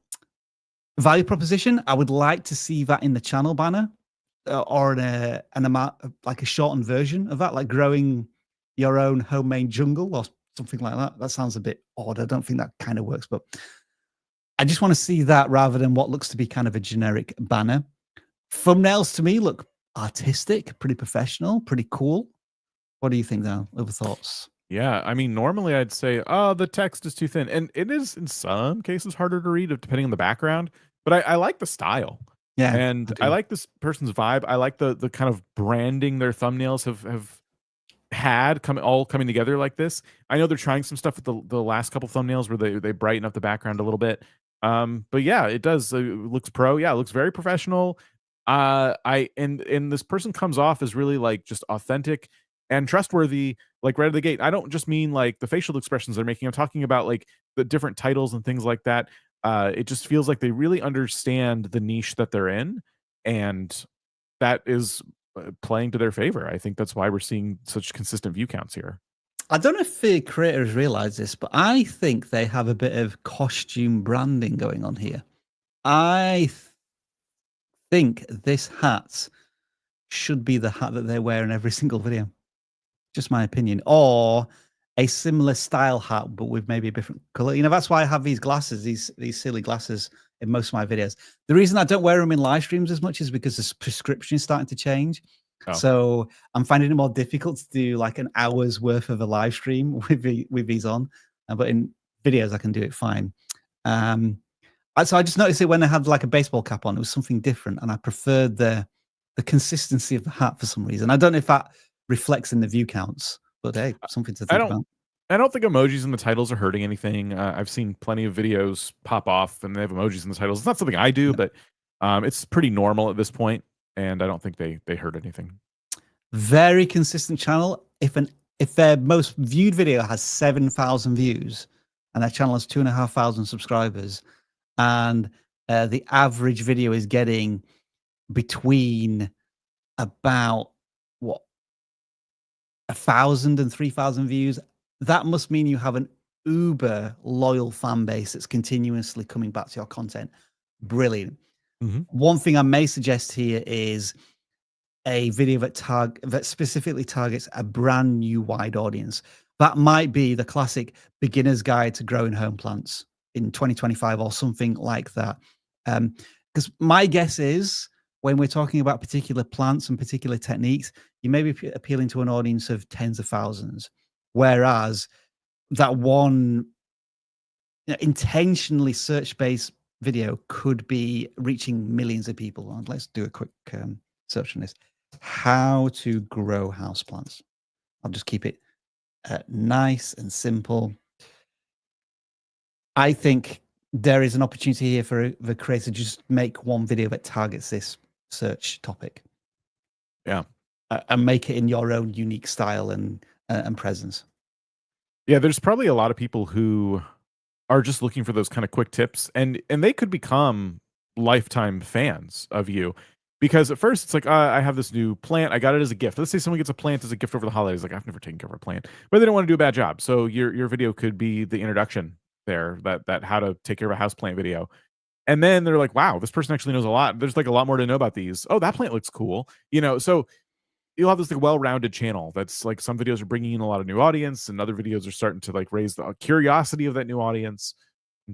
proposition. I would like to see that in the channel banner or an amount, like a shortened version of that, like growing your own homemade jungle or something like that. That sounds a bit odd. I don't think that kind of works, but I just want to see that rather than what looks to be kind of a generic banner. Thumbnails to me look artistic, pretty professional, pretty cool. What do you think, Dan? Other thoughts? Yeah, I mean, normally I'd say, oh, the text is too thin. And it is in some cases harder to read depending on the background, but I like the style. Yeah, And I like this person's vibe. I like the kind of branding their thumbnails have had all coming together like this. I know they're trying some stuff with the last couple thumbnails where they brighten up the background a little bit. But yeah, it does. It looks pro. Yeah, it looks very professional. And this person comes off as really like just authentic and trustworthy, like right out of the gate. I don't just mean like the facial expressions they're making. I'm talking about like the different titles and things like that. It just feels like they really understand the niche that they're in, and that is playing to their favor. I think that's why we're seeing such consistent view counts here. I don't know if the creators realize this, but I think they have a bit of costume branding going on here. I think this hat should be the hat that they wear in every single video. Just my opinion. Or a similar style hat, but with maybe a different color. You know, that's why I have these glasses, these silly glasses in most of my videos. The reason I don't wear them in live streams as much is because the prescription is starting to change. Oh. So I'm finding it more difficult to do like an hour's worth of a live stream with these on. But in videos, I can do it fine. So I just noticed it when I had like a baseball cap on. It was something different, and I preferred the consistency of the hat for some reason. I don't know if that reflects in the view counts, but hey, something to think about. I don't think emojis in the titles are hurting anything. I've seen plenty of videos pop off and they have emojis in the titles. It's not something I do, but it's pretty normal at this point, and I don't think they hurt anything. Very consistent channel. If their most viewed video has 7,000 views and their channel has 2,500 subscribers, and the average video is getting between about 1,000 and 3,000 views, that must mean you have an uber loyal fan base that's continuously coming back to your content. Brilliant. Mm-hmm. One thing I may suggest here is a video that specifically targets a brand new wide audience. That might be the classic beginner's guide to growing home plants in 2025 or something like that. Because my guess is when we're talking about particular plants and particular techniques, you may be appealing to an audience of tens of thousands, whereas that one intentionally search-based video could be reaching millions of people. And let's do a quick search on this. How to grow houseplants. I'll just keep it nice and simple. I think there is an opportunity here for the creator to just make one video that targets this search topic. Yeah. And make it in your own unique style and presence. Yeah, there's probably a lot of people who are just looking for those kind of quick tips, and they could become lifetime fans of you. Because at first it's like, I have this new plant. I got it as a gift. Let's say someone gets a plant as a gift over the holidays. Like, I've never taken care of a plant, but they don't want to do a bad job. So your video could be the introduction there, that how to take care of a house plant video. And then they're like, wow, this person actually knows a lot. There's like a lot more to know about these. Oh, that plant looks cool. So you'll have this like well-rounded channel that's like, some videos are bringing in a lot of new audience, and other videos are starting to like raise the curiosity of that new audience.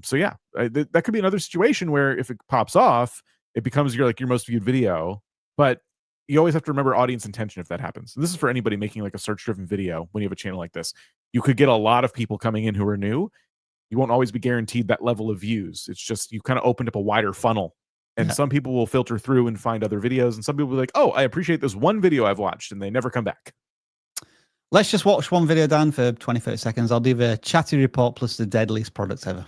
So yeah, that could be another situation where if it pops off, it becomes your most viewed video. But you always have to remember audience intention if that happens. And this is for anybody making like a search-driven video. When you have a channel like this, you could get a lot of people coming in who are new. You won't always be guaranteed that level of views. It's just you kind of opened up a wider funnel. And some people will filter through and find other videos. And some people will be like, oh, I appreciate this one video I've watched, and they never come back. Let's just watch one video, Dan, for 20, 30 seconds. I'll do the chatty report plus the deadliest products ever.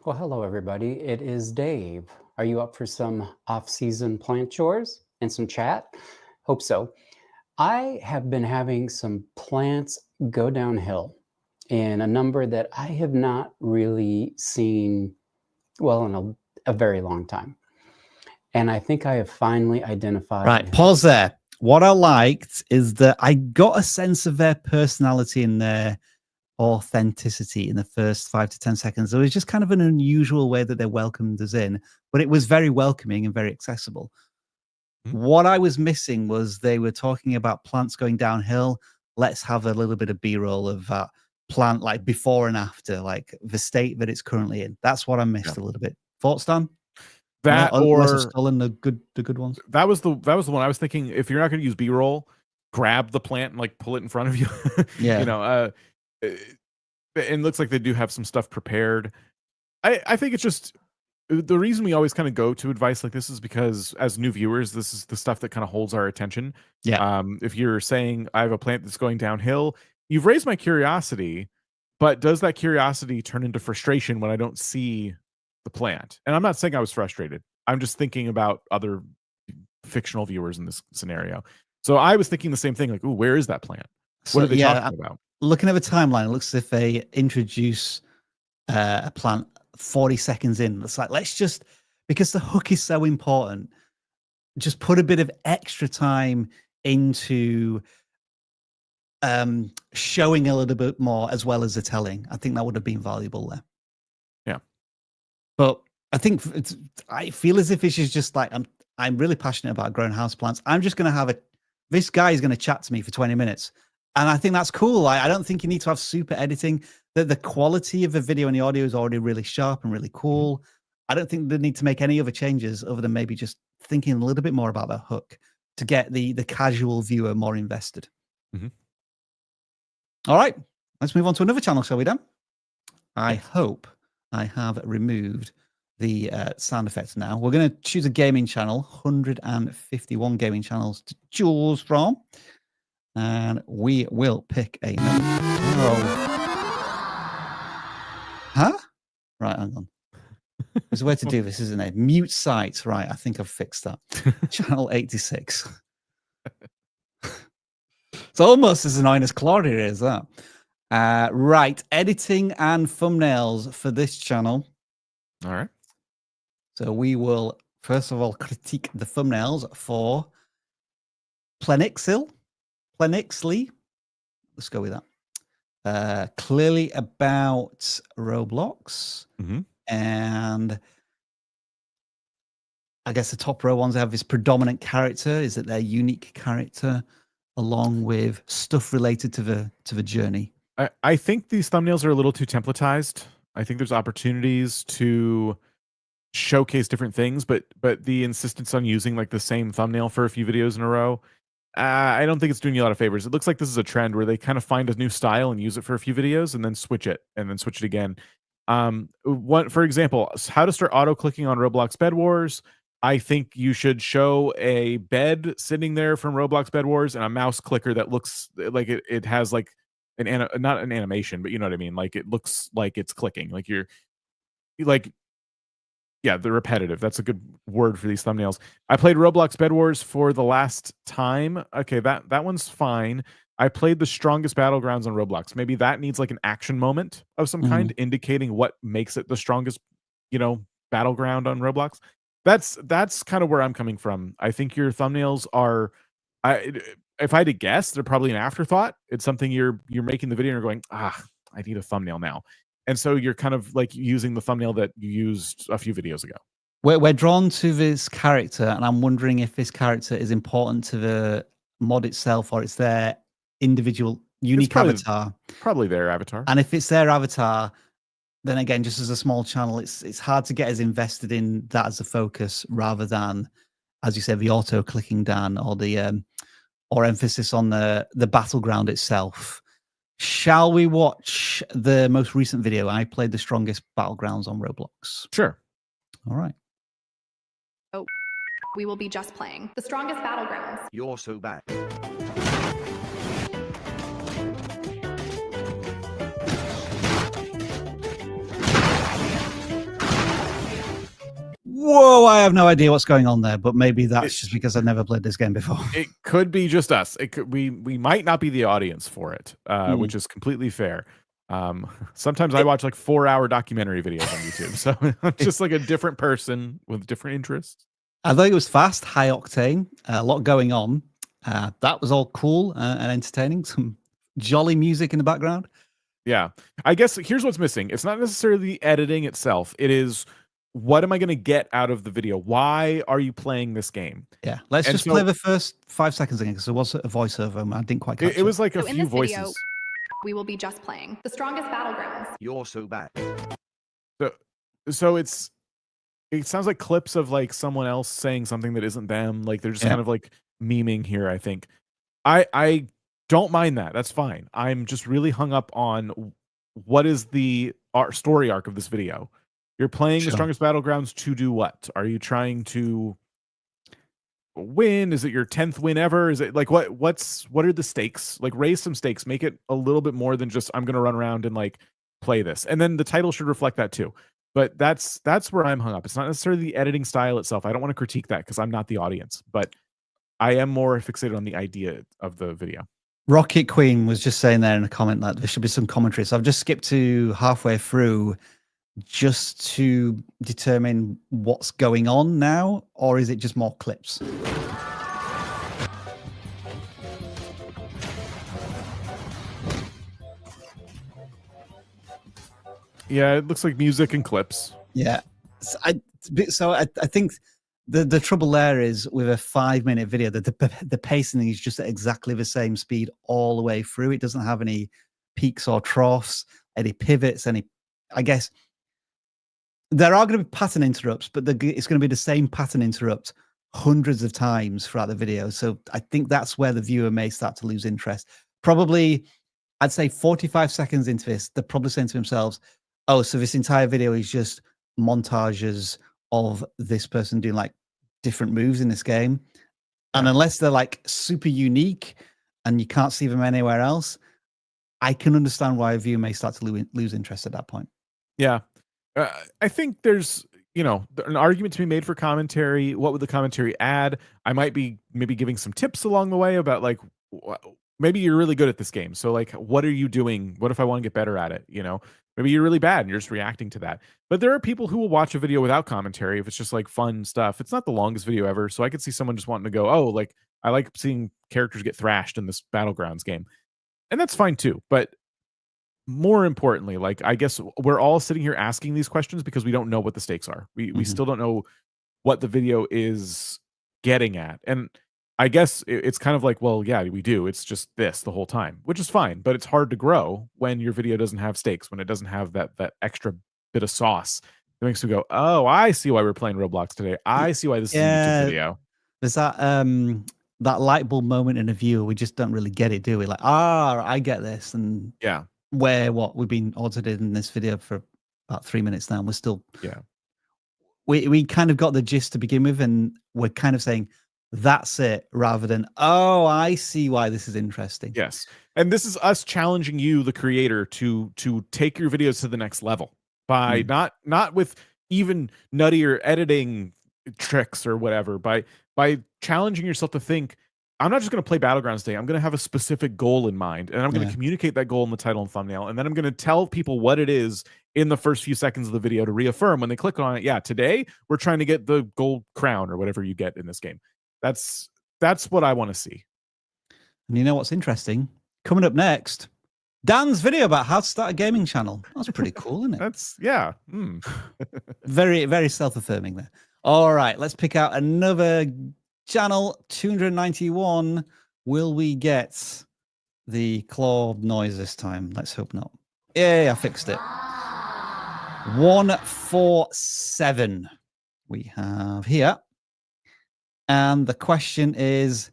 Well, hello, everybody. It is Dave. Are you up for some off-season plant chores and some chat? Hope so. I have been having some plants go downhill in a number that I have not really seen, well, in a very long time. And I think I have finally identified... Right, pause there. What I liked is that I got a sense of their personality and their authenticity in the first 5 to 10 seconds. It was just kind of an unusual way that they welcomed us in, but it was very welcoming and very accessible. Mm-hmm. What I was missing was they were talking about plants going downhill. Let's have a little bit of B-roll of that plant, like before and after, like the state that it's currently in. That's what I missed a little bit. Thoughts, Dan? That or stolen the good ones. That was the one I was thinking. If you're not going to use B-roll, grab the plant and like pull it in front of you. Yeah. It looks like they do have some stuff prepared. I think it's just the reason we always kind of go to advice like this is because as new viewers, this is the stuff that kind of holds our attention. Yeah. If you're saying I have a plant that's going downhill, you've raised my curiosity, but does that curiosity turn into frustration when I don't see the plant? And I'm not saying I was frustrated. I'm just thinking about other fictional viewers in this scenario. So I was thinking the same thing, like, ooh, where is that plant? What are they talking about? Looking at the timeline, it looks as if they introduce a plant 40 seconds in. It's like, let's just, because the hook is so important, just put a bit of extra time into showing a little bit more as well as the telling. I think that would have been valuable there. Yeah. But I think I feel as if it's just like, I'm really passionate about growing houseplants. I'm just going to have this guy is going to chat to me for 20 minutes. And I think that's cool. I don't think you need to have super editing. The quality of the video and the audio is already really sharp and really cool. I don't think they need to make any other changes other than maybe just thinking a little bit more about the hook to get the casual viewer more invested. Mm-hmm. All right, let's move on to another channel, shall we, Dan? I hope I have removed the sound effects now. We're going to choose a gaming channel, 151 gaming channels to choose from. And we will pick a number. Oh. Huh? Right, hang on. There's a way to do this, isn't there? Mute site. Right, I think I've fixed that. Channel 86. It's almost as annoying as Claudia is, that. Right, editing and thumbnails for this channel. All right. So we will, first of all, critique the thumbnails for Plenixli. Let's go with that. Clearly about Roblox. Mm-hmm. And I guess the top row ones have this predominant character. Is it their unique character along with stuff related to the journey? I think these thumbnails are a little too templatized. I think there's opportunities to showcase different things, but the insistence on using like the same thumbnail for a few videos in a row, I don't think it's doing you a lot of favors. It looks like this is a trend where they kind of find a new style and use it for a few videos and then switch it again. For example, how to start auto clicking on Roblox Bed Wars. I think you should show a bed sitting there from Roblox Bed Wars and a mouse clicker that looks like it has like not an animation, but you know what I mean? Like it looks like it's clicking, like you're like, yeah, the repetitive. That's a good word for these thumbnails. I played Roblox Bed Wars for the last time. Okay, that one's fine. I played the strongest battlegrounds on Roblox. Maybe that needs like an action moment of some kind, indicating what makes it the strongest, battleground on Roblox. That's kind of where I'm coming from. I think your thumbnails are, if I had to guess, they're probably an afterthought. It's something you're making the video and you're going, I need a thumbnail now. And so you're kind of like using the thumbnail that you used a few videos ago. We're drawn to this character, and I'm wondering if this character is important to the mod itself or it's their individual unique avatar. Probably their avatar. And if it's their avatar, then again, just as a small channel, it's hard to get as invested in that as a focus rather than, as you said, the auto clicking down or the or emphasis on the battleground itself. Shall we watch the most recent video? I played the strongest battlegrounds on Roblox. Sure. All right. Oh, we will be just playing the strongest battlegrounds. You're so bad. Whoa, I have no idea what's going on there, but maybe that's just because I've never played this game before. It could be just us. It could we might not be the audience for it, which is completely fair. Sometimes I watch like 4-hour documentary videos on YouTube, so I'm just like a different person with different interests. I thought it was fast, high octane, a lot going on. That was all cool and entertaining. Some jolly music in the background. Yeah, I guess here's what's missing. It's not necessarily the editing itself. It is, what am I going to get out of the video? Why are you playing this game? Yeah, let's just play the first 5 seconds again because there was a voiceover and I didn't quite catch it. It was like a few in this voices. Video, we will be just playing the strongest battlegrounds. You're so bad. So it sounds like clips of like someone else saying something that isn't them. Like they're just kind of like memeing here, I think. I don't mind that. That's fine. I'm just really hung up on what is the story arc of this video. You're playing the Sure. strongest battlegrounds to do what? Are you trying to win? Is it your 10th win ever? Is it like what are the stakes? Like raise some stakes, make it a little bit more than just I'm gonna run around and like play this. And then the title should reflect that too. But that's where I'm hung up. It's not necessarily the editing style itself. I don't want to critique that because I'm not the audience, but I am more fixated on the idea of the video. Rocket Queen was just saying there in a comment that there should be some commentary. So I've just skipped to halfway through just to determine what's going on now, or is it just more clips? Yeah, it looks like music and clips. Yeah. So I think the trouble there is with a 5-minute video that the pacing is just at exactly the same speed all the way through. It doesn't have any peaks or troughs, any pivots, I guess there are going to be pattern interrupts, but it's going to be the same pattern interrupt hundreds of times throughout the video. So I think that's where the viewer may start to lose interest. Probably, I'd say 45 seconds into this, they're probably saying to themselves, oh, so this entire video is just montages of this person doing like different moves in this game. And unless they're like super unique and you can't see them anywhere else, I can understand why a viewer may start to lose interest at that point. Yeah. I think there's, an argument to be made for commentary. What would the commentary add? I might be maybe giving some tips along the way about like, maybe you're really good at this game. So like, what are you doing? What if I want to get better at it? Maybe you're really bad and you're just reacting to that. But there are people who will watch a video without commentary if it's just like fun stuff. It's not the longest video ever. So I could see someone just wanting to go, oh, like I like seeing characters get thrashed in this Battlegrounds game. And that's fine too. But more importantly, like I guess we're all sitting here asking these questions because we don't know what the stakes are. We still don't know what the video is getting at. And I guess it's kind of like, well, yeah, we do. It's just this the whole time, which is fine. But it's hard to grow when your video doesn't have stakes, when it doesn't have that extra bit of sauce that makes you go, oh, I see why we're playing Roblox today. I see why this is a YouTube video. There's that light bulb moment in a viewer. We just don't really get it, do we? Like, I get this. And yeah. We've been audited in this video for about 3 minutes now, and we're still we kind of got the gist to begin with, and we're kind of saying that's it rather than I see why this is interesting. Yes. And this is us challenging you, the creator, to take your videos to the next level by not with even nuttier editing tricks or whatever, by challenging yourself to think, I'm not just going to play Battlegrounds today. I'm going to have a specific goal in mind, and I'm going to communicate that goal in the title and thumbnail, and then I'm going to tell people what it is in the first few seconds of the video to reaffirm when they click on it. Yeah, today we're trying to get the gold crown or whatever you get in this game. That's what I want to see. And you know what's interesting? Coming up next, Dan's video about how to start a gaming channel. That's pretty cool, isn't it? Very, very self-affirming there. All right, let's pick out another channel. 291. Will we get the claw noise this time? Let's hope not. Yeah, I fixed it. 147 we have here. And the question is,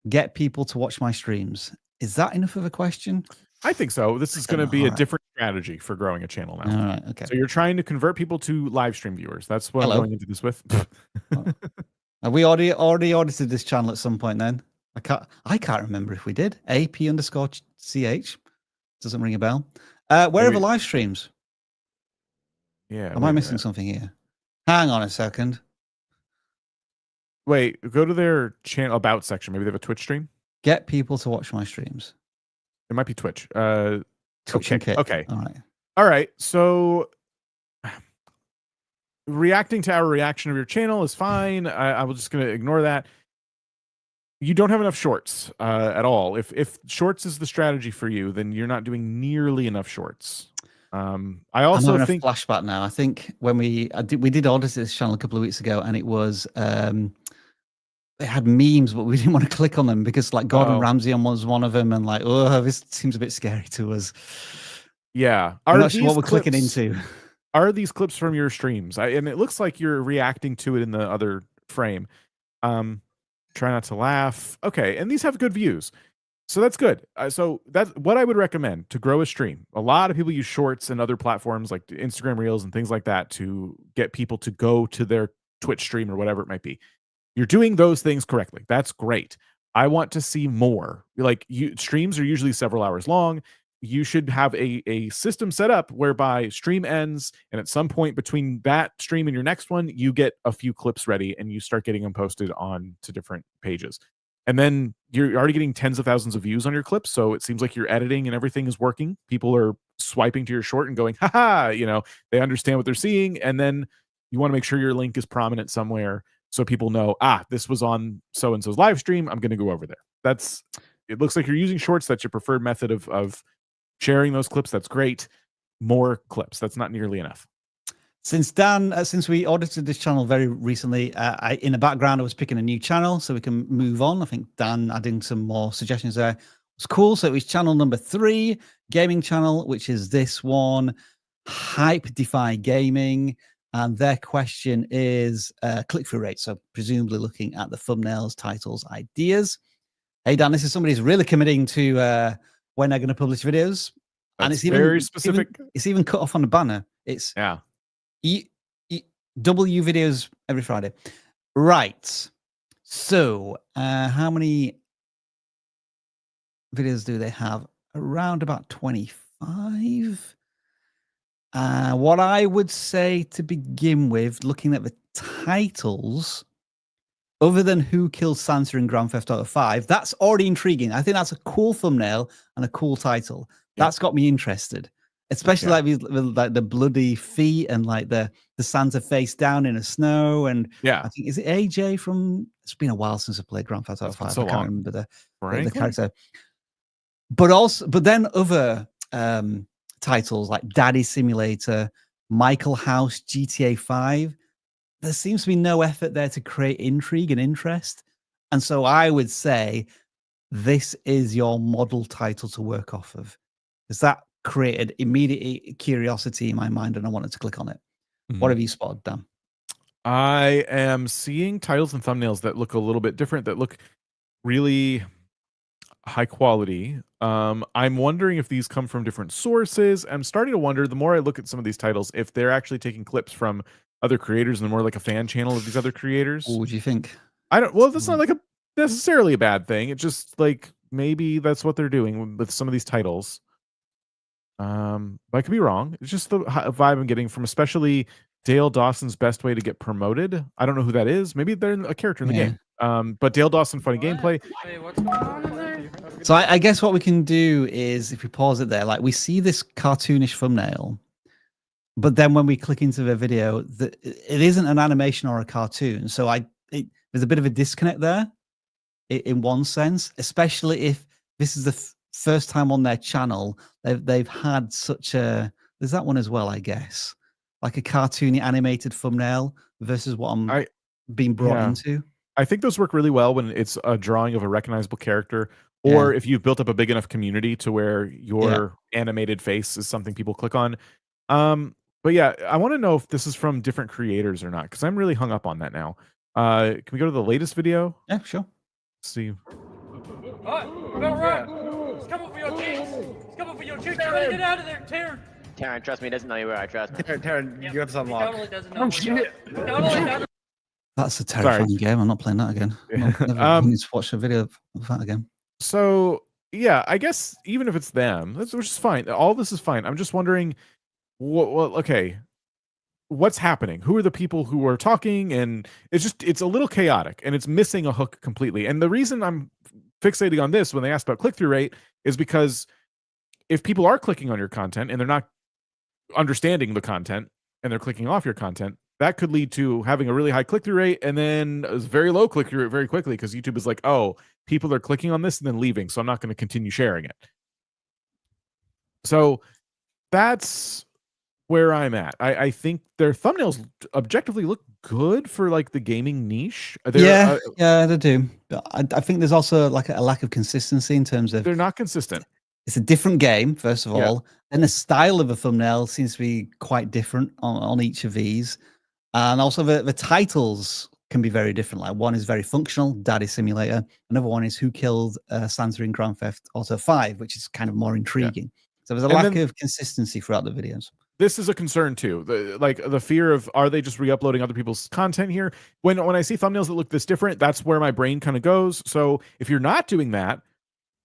get people to watch my streams. Is that enough of a question? I think so. This is going to be a different strategy for growing a channel now. All right, okay. So you're trying to convert people to live stream viewers. That's what I'm going into this with. Have we already audited this channel at some point then? I can't remember if we did. AP_CH. Doesn't ring a bell. Where are the live streams? Yeah. Am I missing something here? Hang on a second. Wait, go to their channel about section. Maybe they have a Twitch stream. Get people to watch my streams. It might be Twitch. Twitch okay. Okay. All right. So reacting to our reaction of your channel is fine. I was just going to ignore that. You don't have enough shorts at all. If shorts is the strategy for you, then you're not doing nearly enough shorts. I also think flashback now. I think when we did audit this channel a couple of weeks ago, and it was they had memes, but we didn't want to click on them because like Gordon Ramsay was one of them, and like, this seems a bit scary to us. Yeah, I'm not sure what we're clicking into. Are these clips from your streams? And it looks like you're reacting to it in the other frame. Try not to laugh. Okay, and these have good views. So that's good. So that's what I would recommend to grow a stream. A lot of people use shorts and other platforms like Instagram Reels and things like that to get people to go to their Twitch stream or whatever it might be. You're doing those things correctly. That's great. I want to see more. Like streams are usually several hours long. You should have a system set up whereby stream ends, and at some point between that stream and your next one, you get a few clips ready and you start getting them posted on to different pages. And then you're already getting tens of thousands of views on your clips. So it seems like your editing and everything is working. People are swiping to your short and going, haha, they understand what they're seeing. And then you want to make sure your link is prominent somewhere so people know, this was on so-and-so's live stream. I'm going to go over there. It looks like you're using shorts. That's your preferred method of sharing those clips. That's great. More clips. That's not nearly enough. Since we audited this channel very recently, in the background I was picking a new channel so we can move on. I think Dan adding some more suggestions there was cool. So it was channel number 3, gaming channel, which is this one, Hypedify Gaming, and their question is click-through rate. So presumably looking at the thumbnails, titles, ideas. Hey Dan, this is somebody who's really committing to when they're going to publish videos, and it's very specific. It's even cut off on the banner. It's W videos every Friday. Right. So how many videos do they have? Around about 25. What I would say to begin with, looking at the titles, other than Who Killed Santa in Grand Theft Auto 5, that's already intriguing. I think that's a cool thumbnail and a cool title. That's got me interested. Especially like the bloody feet and like the Santa face down in the snow. And I think, is it AJ from, it's been a while since I played Grand Theft Auto 5. So I can't long. remember the character. But then other titles like Daddy Simulator, Michael House, GTA 5, there seems to be no effort there to create intrigue and interest. And so I would say this is your model title to work off of. Because that created immediate curiosity in my mind and I wanted to click on it. What have you spotted, Dan? I am seeing titles and thumbnails that look a little bit different, that look really high quality. I'm wondering if these come from different sources. I'm starting to wonder, the more I look at some of these titles, if they're actually taking clips from other creators and more like a fan channel of these other creators. What would you think? That's not like necessarily a bad thing. It's just like maybe that's what they're doing with some of these titles. I could be wrong. It's just the vibe I'm getting from especially Dale Dawson's Best Way to Get Promoted. I don't know who that is. Maybe they're a character in the game. But Dale Dawson Funny Gameplay. Wait, what's going on in there? So I guess what we can do is, if we pause it there, like we see this cartoonish thumbnail, but then when we click into the video, it isn't an animation or a cartoon. So there's a bit of a disconnect there in one sense, especially if this is the first time on their channel they've had such a, there's that one as well, I guess, like a cartoony animated thumbnail versus what I'm being brought into. I think those work really well when it's a drawing of a recognizable character, or if you've built up a big enough community to where your animated face is something people click on. But yeah, I want to know if this is from different creators or not, because I'm really hung up on that now. Can we go to the latest video? Yeah, sure. Let's see. Come up for your cheeks! Come up for your cheeks! Get out of there, Taryn! Taryn, trust me, he doesn't know you were. I trust me. Taryn, you have to unlock. Totally doesn't know. Totally doesn't. That's a terrifying game. I'm not playing that again. I need to watch a video of that again. So yeah, I guess even if it's them, which is fine. All this is fine. I'm just wondering, okay, what's happening? Who are the people who are talking? And it's a little chaotic and it's missing a hook completely. And the reason I'm fixating on this when they ask about click-through rate is because if people are clicking on your content and they're not understanding the content and they're clicking off your content, that could lead to having a really high click-through rate and then a very low click-through rate very quickly, because YouTube is like, oh, people are clicking on this and then leaving, so I'm not going to continue sharing it. So that's where I'm at. I think their thumbnails objectively look good for like the gaming niche. Yeah, they do. But I think there's also like a lack of consistency in terms of, they're not consistent. It's a different game, first of all, and the style of a thumbnail seems to be quite different on each of these, and also the titles can be very different. Like one is very functional, Daddy Simulator. Another one is Who Killed Santa in Grand Theft Auto 5, which is kind of more intriguing. So there's a lack of consistency throughout the videos. This is a concern too. The fear of, are they just re-uploading other people's content here? When I see thumbnails that look this different, that's where my brain kind of goes. So if you're not doing that,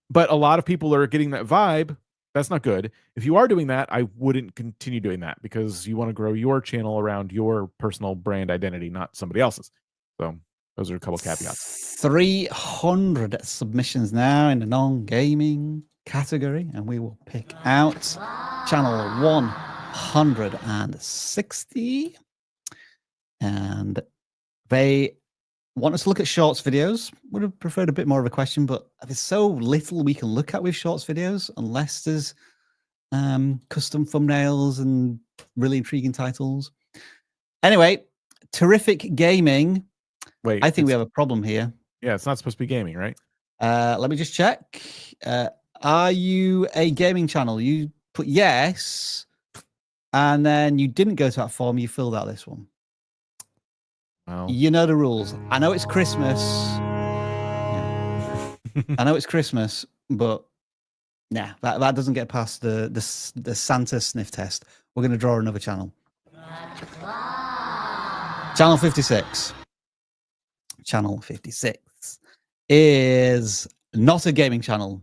but a lot of people are getting that vibe, that's not good. If you are doing that, I wouldn't continue doing that, because you want to grow your channel around your personal brand identity, not somebody else's. So those are a couple caveats. 300 submissions now in the non-gaming category, and we will pick out channel 160. And they want us to look at shorts videos. Would have preferred a bit more of a question, but there's so little we can look at with shorts videos unless there's custom thumbnails and really intriguing titles. Anyway, Terrific Gaming. Wait, I think we have a problem here. Yeah, it's not supposed to be gaming, right? Let me just check. Are you a gaming channel? You put yes, and then you didn't go to that form. You filled out this one. Well, you know the rules. I know it's Christmas. Yeah. I know it's Christmas, but nah, that doesn't get past the Santa sniff test. We're going to draw another channel. Channel 56. Channel 56 is not a gaming channel.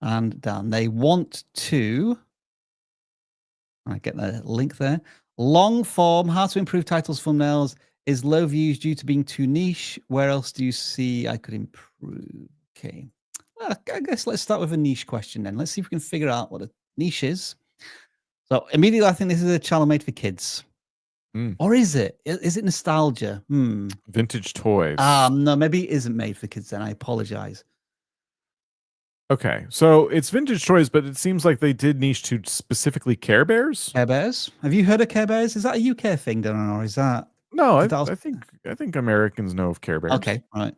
And Dan, they want to... I get the link there. Long form, how to improve titles, thumbnails, is low views due to being too niche. Where else do you see I could improve? Okay. Well, I guess let's start with a niche question then. Let's see if we can figure out what a niche is. So immediately I think this is a channel made for kids. Or is it? Is it nostalgia? Vintage toys. No, maybe it isn't made for kids then. I apologize. Okay, so it's vintage toys, but it seems like they did niche to specifically Care Bears. Care Bears? Have you heard of Care Bears? Is that a UK thing, Dan, or is that... No, I think Americans know of Care Bears. Okay, right.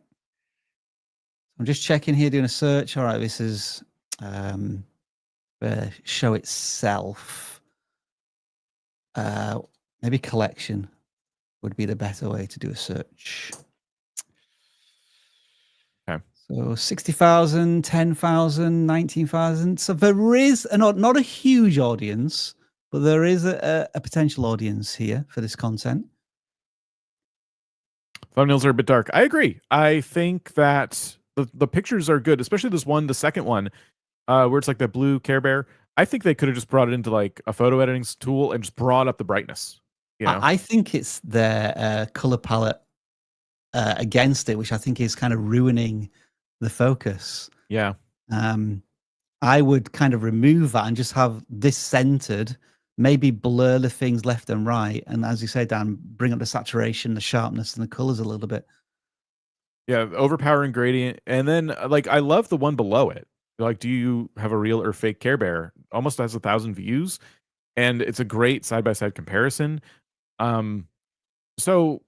I'm just checking here, doing a search. All right, this is the show itself. Maybe collection would be the better way to do a search. Okay. So 60,000, 10,000, 19,000. So there is not a huge audience, but there is a potential audience here for this content. Thumbnails are a bit dark. I agree. I think that the pictures are good, especially this one, the second one, where it's like that blue Care Bear. I think they could have just brought it into like a photo editing tool and just brought up the brightness. You know? I think it's their color palette against it, which I think is kind of ruining the focus. Yeah. I would kind of remove that and just have this centered, maybe blur the things left and right. And as you say, Dan, bring up the saturation, the sharpness, and the colors a little bit. Yeah, overpowering gradient. And then like I love the one below it. Like, do you have a real or fake Care Bear? Almost has 1,000 views. And it's a great side-by-side comparison. So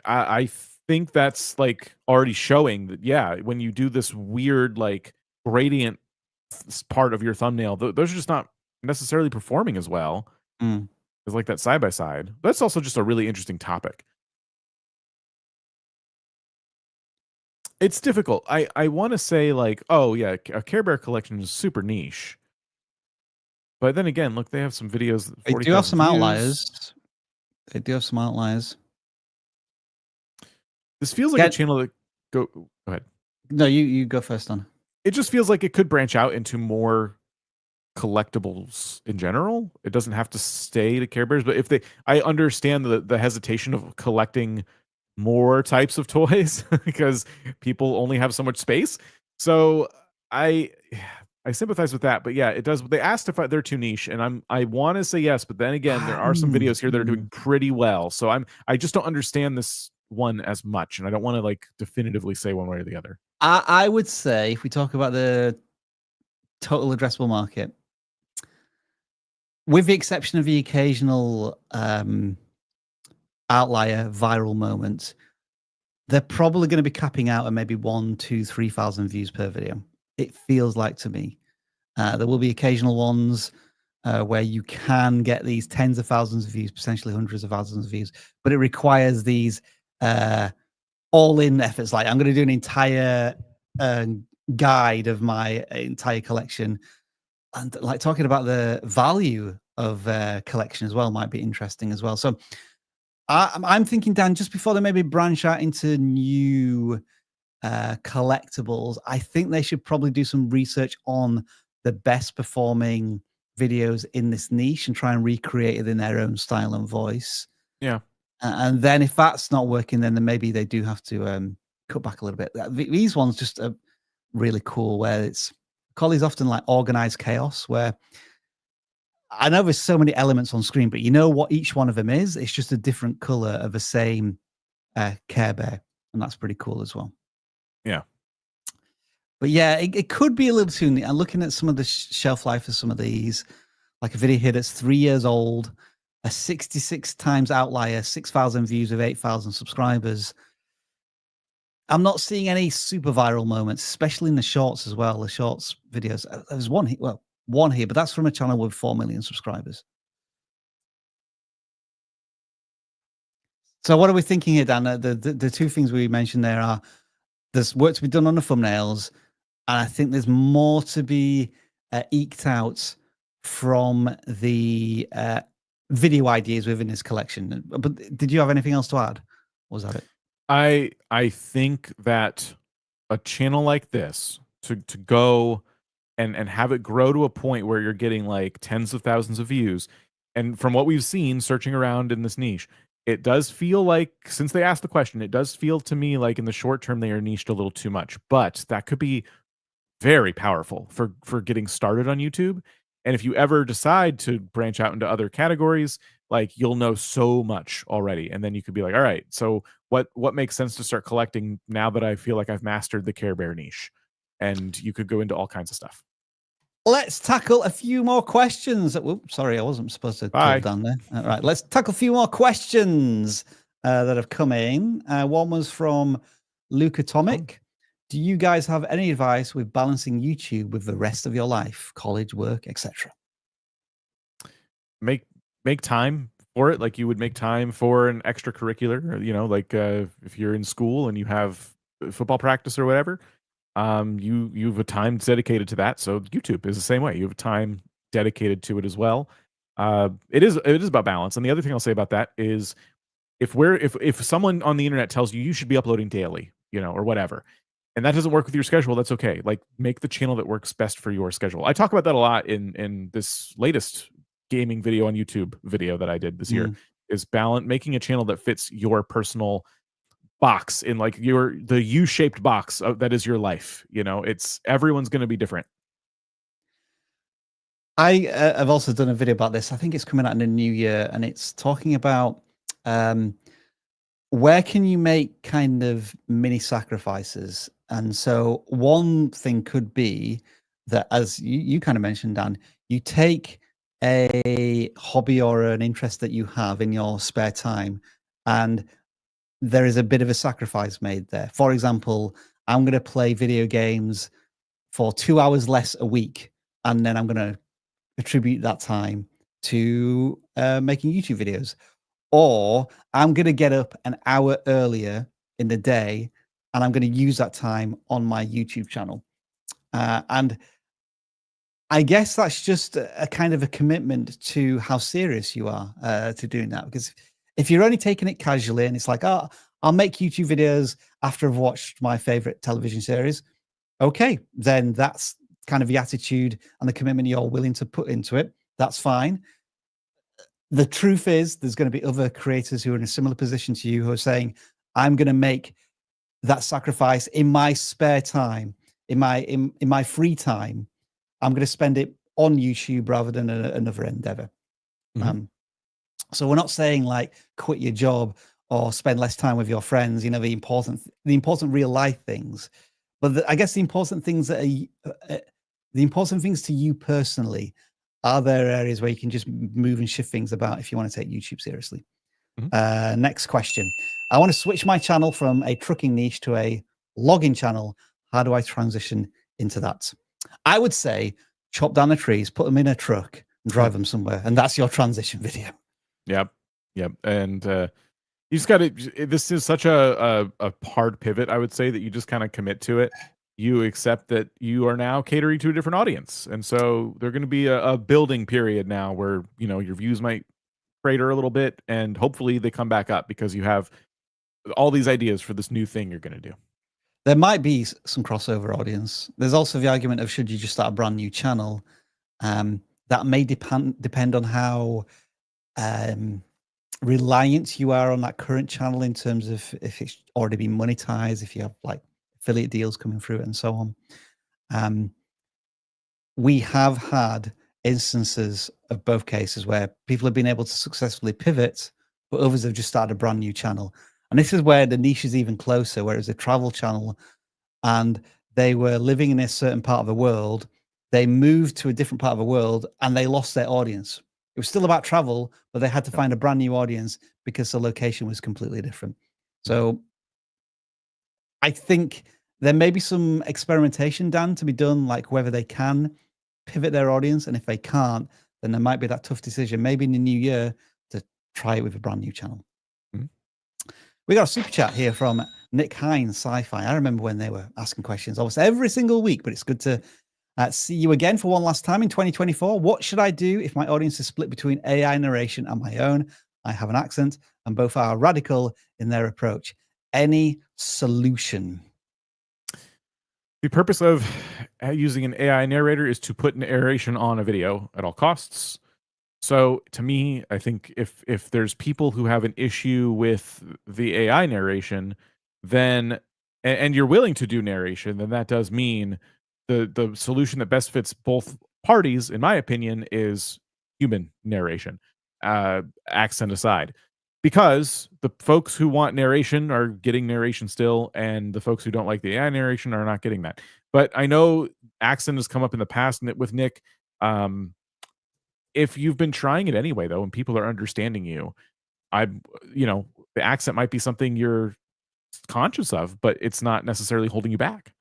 I think that's like already showing that, yeah, when you do this weird like gradient part of your thumbnail, those are just not necessarily performing as well as like that side-by-side. That's also just a really interesting topic. It's difficult. I want to say like, oh yeah, a Care Bear collection is super niche. But then again, look, they have some videos. They do have some outliers. They do have some outliers. This feels like a channel that go ahead. No, you go first on. It just feels like it could branch out into more collectibles in general. It doesn't have to stay to Care Bears, but if I understand the hesitation of collecting more types of toys because people only have so much space. So I sympathize with that, but yeah, it does. They asked if they're too niche, and I want to say yes, but then again, there are some videos here that are doing pretty well. So I just don't understand this one as much, and I don't want to like definitively say one way or the other. I would say if we talk about the total addressable market, with the exception of the occasional outlier viral moment, they're probably going to be capping out at maybe 1,000, 2,000, 3,000 views per video. It feels like to me. There will be occasional ones where you can get these tens of thousands of views, potentially hundreds of thousands of views, but it requires these all-in efforts. Like I'm going to do an entire guide of my entire collection, and like talking about the value of collection as well might be interesting as well. So I'm thinking, Dan, just before they maybe branch out into new collectibles, I think they should probably do some research on the best performing videos in this niche and try and recreate it in their own style and voice. Yeah. And then if that's not working, then maybe they do have to cut back a little bit. These ones just are really cool, where it's Collie's often like organized chaos, where I know there's so many elements on screen, but you know what each one of them is? It's just a different color of the same Care Bear. And that's pretty cool as well. Yeah. But yeah, it could be a little too neat. I'm looking at some of the shelf life of some of these, like a video here that's 3 years old, a 66 times outlier, 6,000 views with 8,000 subscribers. I'm not seeing any super viral moments, especially in the shorts as well. The shorts videos. There's one here, one here, but that's from a channel with 4 million subscribers. So what are we thinking here, Dan? The two things we mentioned there are there's work to be done on the thumbnails, and I think there's more to be eked out from the video ideas within this collection. But did you have anything else to add? Or was that it? I think that a channel like this to go and have it grow to a point where you're getting like tens of thousands of views, and from what we've seen searching around in this niche, it does feel like, since they asked the question, it does feel to me like in the short term they are niched a little too much, but that could be very powerful for getting started on YouTube. And if you ever decide to branch out into other categories, like you'll know so much already, and then you could be like, all right, so what makes sense to start collecting now that I feel like I've mastered the Care Bear niche? And you could go into all kinds of stuff. Let's tackle a few more questions. Oops, sorry, I wasn't supposed to call down there. All right, let's tackle a few more questions that have come in. One was from Luke Atomic. Do you guys have any advice with balancing YouTube with the rest of your life, college, work, etc.? Make time for it, like you would make time for an extracurricular. You know, like if you're in school and you have football practice or whatever. You have a time dedicated to that. So YouTube is the same way. You have a time dedicated to it as well. It is about balance. And the other thing I'll say about that is if someone on the internet tells you should be uploading daily, you know, or whatever, and that doesn't work with your schedule, that's okay. Like make the channel that works best for your schedule. I talk about that a lot in this latest gaming video on YouTube video that I did this year, is making a channel that fits your personal box, in like the U-shaped box that is your life. You know, everyone's going to be different. I have also done a video about this. I think it's coming out in the new year, and it's talking about where can you make kind of mini sacrifices. And so one thing could be that, as you kind of mentioned, Dan, you take a hobby or an interest that you have in your spare time, and there is a bit of a sacrifice made there. For example, I'm going to play video games for 2 hours less a week, and then I'm going to attribute that time to making YouTube videos. Or I'm going to get up an hour earlier in the day, and I'm going to use that time on my YouTube channel. And I guess that's just a kind of a commitment to how serious you are to doing that. Because if you're only taking it casually and it's like, oh, I'll make YouTube videos after I've watched my favorite television series. Okay, then that's kind of the attitude and the commitment you're willing to put into it. That's fine. The truth is there's going to be other creators who are in a similar position to you who are saying, I'm going to make that sacrifice in my spare time, in my free time. I'm going to spend it on YouTube rather than another endeavor. So we're not saying like quit your job or spend less time with your friends, you know, the important real life things. But I guess the important things that are the important things to you personally, are there areas where you can just move and shift things about if you want to take YouTube seriously? Next question. I want to switch my channel from a trucking niche to a logging channel. How do I transition into that? I would say chop down the trees, put them in a truck and drive them somewhere. And that's your transition video. Yep. And You just got to. This is such a hard pivot, I would say, that you just kind of commit to it. You accept that you are now catering to a different audience, and so there's going to be a building period now where your views might crater a little bit, and hopefully they come back up because you have all these ideas for this new thing you're going to do. There might be some crossover audience. There's also the argument of should you just start a brand new channel. That may depend on how reliant you are on that current channel in terms of if it's already been monetized, if you have like affiliate deals coming through it and so on. We have had instances of both cases where people have been able to successfully pivot, but others have just started a brand new channel. And this is where the niche is even closer, where it's a travel channel and they were living in a certain part of the world. They moved to a different part of the world and they lost their audience. It was still about travel, but they had to find a brand new audience because the location was completely different. So I think there may be some experimentation, Dan, to be done, like whether they can pivot their audience. And if they can't, then there might be that tough decision, maybe in the new year, to try it with a brand new channel. We got a super chat here from Nick Hines Sci-Fi. I remember when they were asking questions almost every single week, but it's good to see you again for one last time in 2024. What should I do if my audience is split between AI narration and my own? I have an accent and both are radical in their approach. Any solution? The purpose of using an AI narrator is to put narration on a video at all costs. So to me, I think if there's people who have an issue with the AI narration, then and you're willing to do narration, then that does mean the solution that best fits both parties, in my opinion, is human narration, accent aside. Because the folks who want narration are getting narration still, and the folks who don't like the AI narration are not getting that. But I know accent has come up in the past with Nick. If you've been trying it anyway, though, and people are understanding you, the accent might be something you're conscious of, but it's not necessarily holding you back.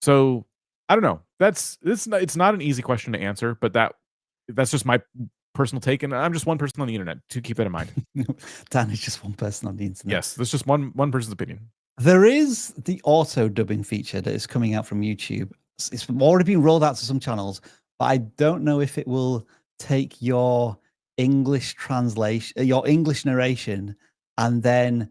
So I don't know. It's not an easy question to answer, but that's just my personal take, and I'm just one person on the internet, to keep that in mind. Dan is just one person on the internet. Yes, that's just one person's opinion. There is the auto dubbing feature that is coming out from YouTube. It's already been rolled out to some channels, but I don't know if it will take your English translation, your English narration, and then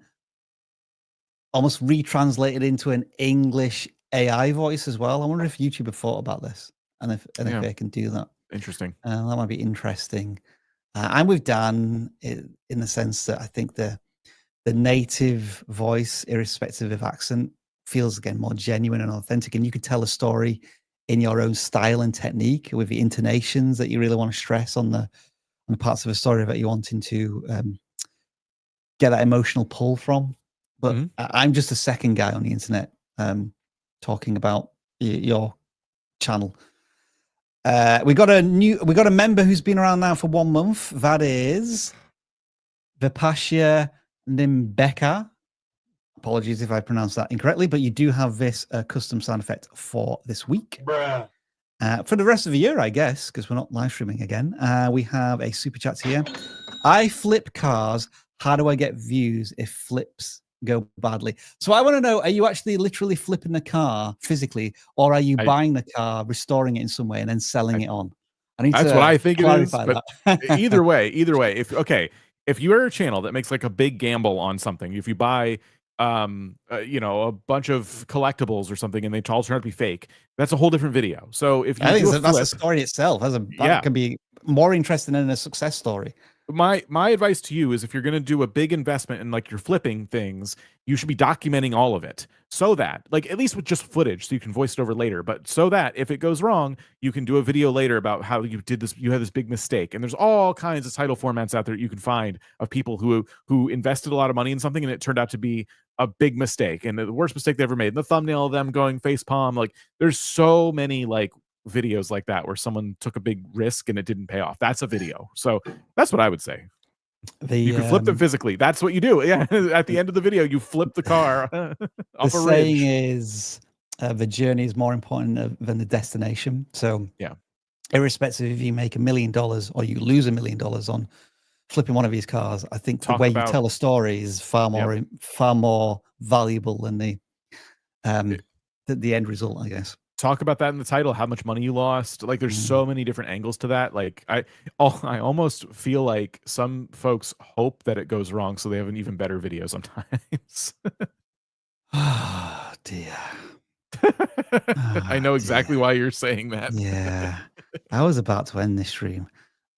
almost retranslate it into an English AI voice as well. I wonder if YouTube have thought about this and if they can do that. Interesting. That might be interesting. I'm with Dan in the sense that I think the native voice, irrespective of accent, feels again more genuine and authentic, and you could tell a story in your own style and technique with the intonations that you really want to stress on the parts of a story that you're wanting to get that emotional pull from. But I'm just a second guy on the internet talking about your channel. We got a member who's been around now for 1 month. That is Vipashya Nimbeka. Apologies if I pronounced that incorrectly, but you do have this custom sound effect for this week. For the rest of the year, I guess, because we're not live streaming again. We have a super chat here. I flip cars. How do I get views if flips go badly? So I want to know, are you actually literally flipping the car physically, or are you buying the car, restoring it in some way, and then selling it on? That's what I think it is. But either way, if you are a channel that makes like a big gamble on something, if you buy a bunch of collectibles or something and they all turn out to be fake, that's a whole different video. So if you that's a story itself. That can be more interesting than a success story. My advice to you is, if you're going to do a big investment in like you're flipping things, you should be documenting all of it, so that, like, at least with just footage, so you can voice it over later, but so that if it goes wrong, you can do a video later about how you did this, you had this big mistake. And there's all kinds of title formats out there you can find of people who invested a lot of money in something and it turned out to be a big mistake and the worst mistake they ever made. And the thumbnail of them going face palm, like there's so many like videos like that where someone took a big risk and it didn't pay off. That's a video. So that's what I would say. You can flip them physically. That's what you do. Yeah. At the end of the video, you flip the car off a ridge. The saying is the journey is more important than the destination. So yeah, irrespective if you make $1 million or you lose $1 million on flipping one of his cars. I think Talk the way about- you tell a story is far more valuable than the end result, I guess. Talk about that in the title, how much money you lost. Like there's so many different angles to that. Like I almost feel like some folks hope that it goes wrong so they have an even better video sometimes. Oh dear. I know exactly why you're saying that. Yeah. I was about to end this stream.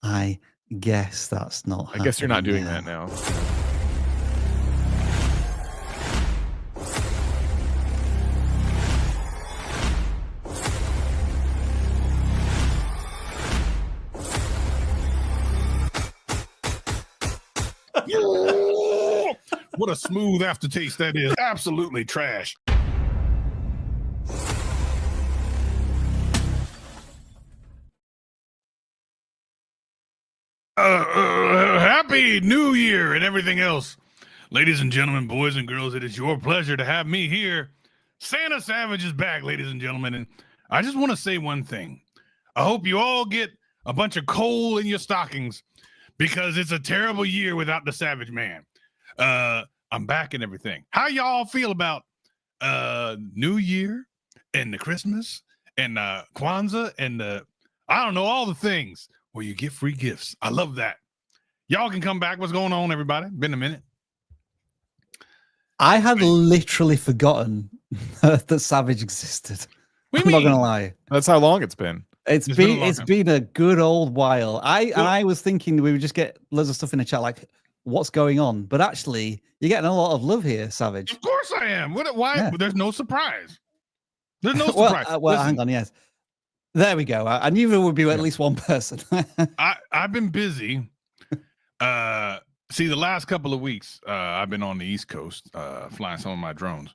I guess that's not I guess you're not doing happening that now. What a smooth aftertaste that is. Absolutely trash. Happy New Year and everything else. Ladies and gentlemen, boys and girls, it is your pleasure to have me here. Santa Savage is back, ladies and gentlemen. And I just want to say one thing. I hope you all get a bunch of coal in your stockings because it's a terrible year without the Savage Man. I'm back and everything. How y'all feel about New Year and the Christmas and Kwanzaa and I don't know, all the things where you get free gifts. I love that. Y'all can come back. What's going on, everybody? Been a minute. I had literally forgotten that Savage existed. I'm not gonna lie. That's how long it's been. It's been a good old while. I was thinking we would just get loads of stuff in the chat like what's going on, but actually you're getting a lot of love here, Savage. Of course I am. Why? Yeah. There's no surprise. There's no surprise. Well, hang on. Yes, there we go. I knew there would be at least one person. I've been busy. See, the last couple of weeks, I've been on the East Coast, flying some of my drones,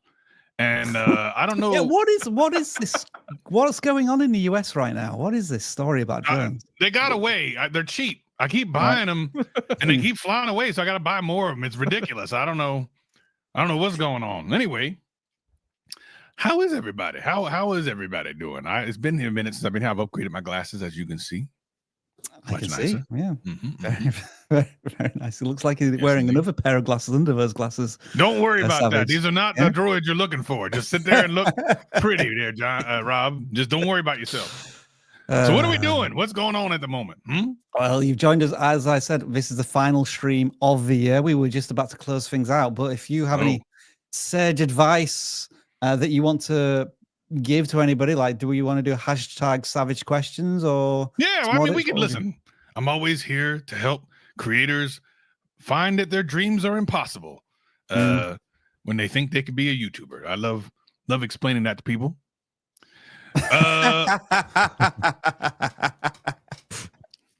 and I don't know. Yeah, what is this? What's going on in the US right now? What is this story about drones? They got away. They're cheap. I keep buying them, and they keep flying away. So I got to buy more of them. It's ridiculous. I don't know what's going on. Anyway, how is everybody? How is everybody doing? It's been here a minute since I've upgraded my glasses, as you can see. I can see. Yeah. Very nice. It looks like he's wearing another pair of glasses under those glasses. Don't worry about that. These are not the droids you're looking for. Just sit there and look pretty there, John, Rob. Just don't worry about yourself. So what are we doing? What's going on at the moment? Well, you've joined us. As I said, this is the final stream of the year. We were just about to close things out. But if you have any sage advice that you want to give to anybody, like do you want to do a hashtag Savage questions or I mean we can listen. I'm always here to help creators find that their dreams are impossible when they think they could be a YouTuber. I love explaining that to people. I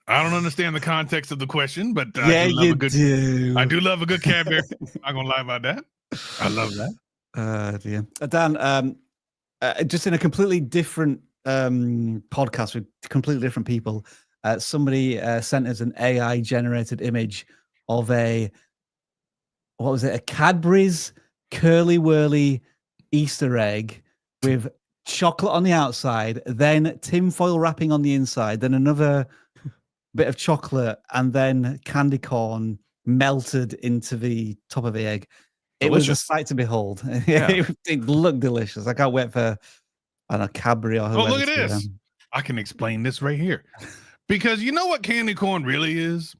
don't understand the context of the question, but I do love a good Cadbury. I'm not gonna lie about that. I love that. Dear. Dan, just in a completely different podcast with completely different people, somebody sent us an AI generated image of a Cadbury's curly whirly Easter egg with chocolate on the outside, then tinfoil wrapping on the inside, then another bit of chocolate, and then candy corn melted into the top of the egg. It was a sight to behold. It looked delicious. I can't wait for Cadbury or whoever. Oh, look at this. I can explain this right here. Because you know what candy corn really is?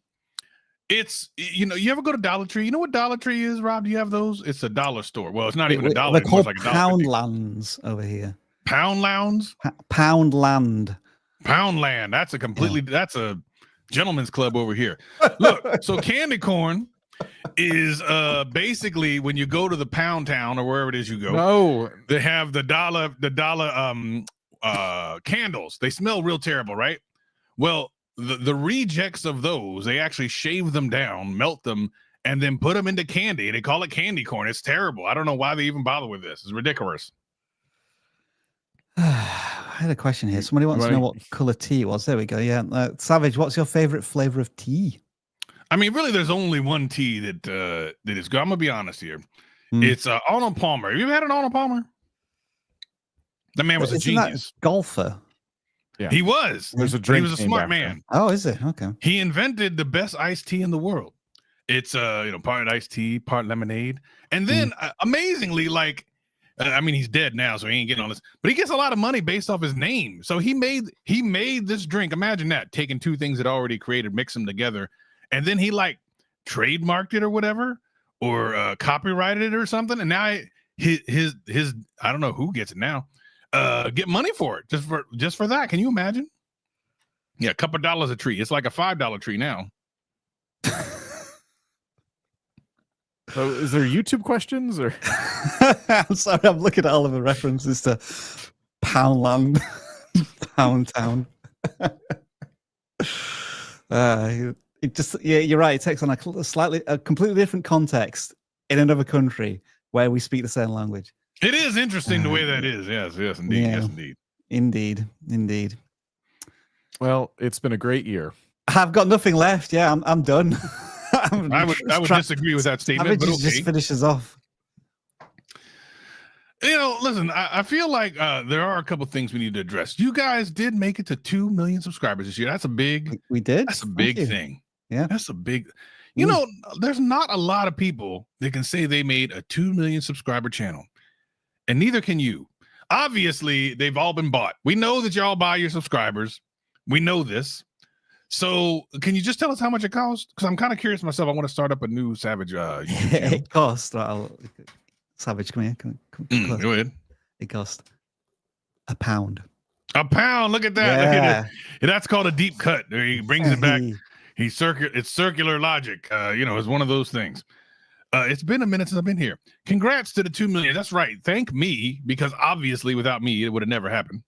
It's, you ever go to Dollar Tree? You know what Dollar Tree is, Rob? Do you have those? It's a dollar store. Well, it's not even a dollar. They're called Poundlands over here. Poundlands? Poundland. Poundland. That's a gentleman's club over here. Look, so candy corn is basically when you go to the Pound Town or wherever it is you go, they have the dollar candles. They smell real terrible, right? Well, the rejects of those, they actually shave them down, melt them, and then put them into candy. They call it candy corn. It's terrible. I don't know why they even bother with this. It's ridiculous. I had a question here. Somebody wants to know what color tea it was. There we go. Yeah. Savage, what's your favorite flavor of tea? I mean, really, there's only one tea that is good. I'm gonna be honest here. It's Arnold Palmer. Have you ever had an Arnold Palmer? That man was a genius. Golfer. Yeah. He was. There's a drink. He was a smart man. Oh, is it? Okay. He invented the best iced tea in the world. It's part iced tea, part lemonade, and then amazingly, like, I mean, he's dead now, so he ain't getting all this, but he gets a lot of money based off his name. So he made this drink. Imagine that, taking two things that already created, mix them together, and then he like trademarked it or whatever, or copyrighted it or something, and now his I don't know who gets it now. Get money for it just for that. Can you imagine? Yeah, a couple dollars a tree. It's like a $5 tree now. So is there YouTube questions or? I'm sorry, I'm looking at all of the references to Poundland, Pound Town. It just, yeah, you're right. It takes on a completely different context in another country where we speak the same language. It is interesting the way that is. Yes, indeed. Yeah. Yes, indeed. Well, it's been a great year. I've got nothing left. Yeah, I'm done. I would disagree with that statement, but okay. Just finishes off. Listen, I feel like there are a couple things we need to address. You guys did make it to 2 million subscribers this year. That's a big. We did. That's a big thing. Yeah, that's a big. There's not a lot of people that can say they made a 2 million subscriber channel, and neither can you. Obviously, they've all been bought. We know that y'all buy your subscribers. We know this. So can you just tell us how much it costs? Because I'm kind of curious myself. I want to start up a new Savage YouTube channel. It costs. Savage, come here. Come go ahead. It cost £1. £1. Look at that. Yeah. Look at it. That's called a deep cut. He brings it back. It's circular logic. It's one of those things. It's been a minute since I've been here. Congrats to the 2 million. That's right. Thank me, because obviously without me, it would have never happened.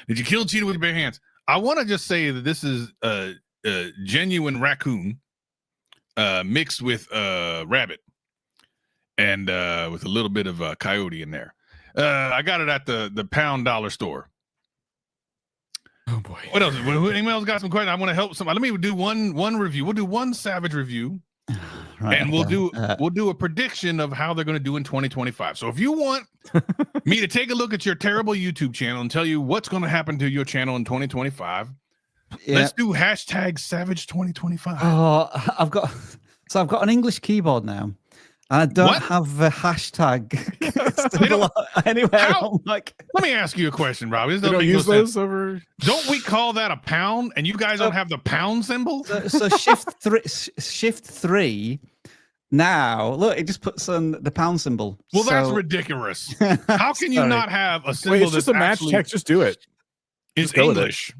Did you kill cheetah with your bare hands? I want to just say that this is a genuine raccoon mixed with rabbit and with a little bit of coyote in there. I got it at the pound dollar store. Oh boy. What else? Anyone else got some questions? I want to help somebody. Let me do one review. We'll do one Savage review. Right, and we'll do a prediction of how they're going to do in 2025. So if you want me to take a look at your terrible YouTube channel and tell you what's going to happen to your channel in 2025, let's do hashtag Savage 2025. Oh, I've got an English keyboard now, and I don't have a hashtag anywhere. Let me ask you a question, Rob. They don't use those over. Don't we call that a pound? And you guys don't have the pound symbol? So shift three. Now look, it just puts on the pound symbol. Well, that's ridiculous. How can you not have a symbol? Wait, it's just a match text. Just do it. It's English.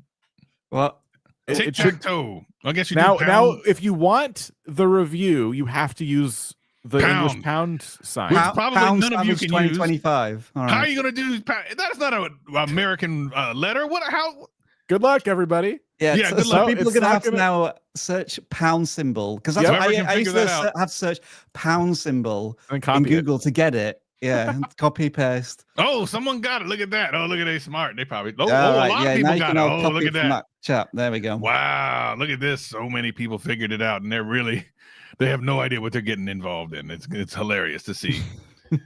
Well, tic-tac-toe. I guess you now if you want the review, you have to use the English pound sign. Which probably none of you can 2025. Right. How are you going to do that's not an American letter. How? Good luck, everybody. Yeah, good luck. People are going to have to now search pound symbol, because that's what I used to have to search pound symbol in Google to get it. Yeah, copy paste. Oh, someone got it. Look at that. Oh, look at they smart. They probably. A lot of people got it. Oh, look at that. Chat. There we go. Wow, look at this. So many people figured it out, and they have no idea what they're getting involved in. It's hilarious to see.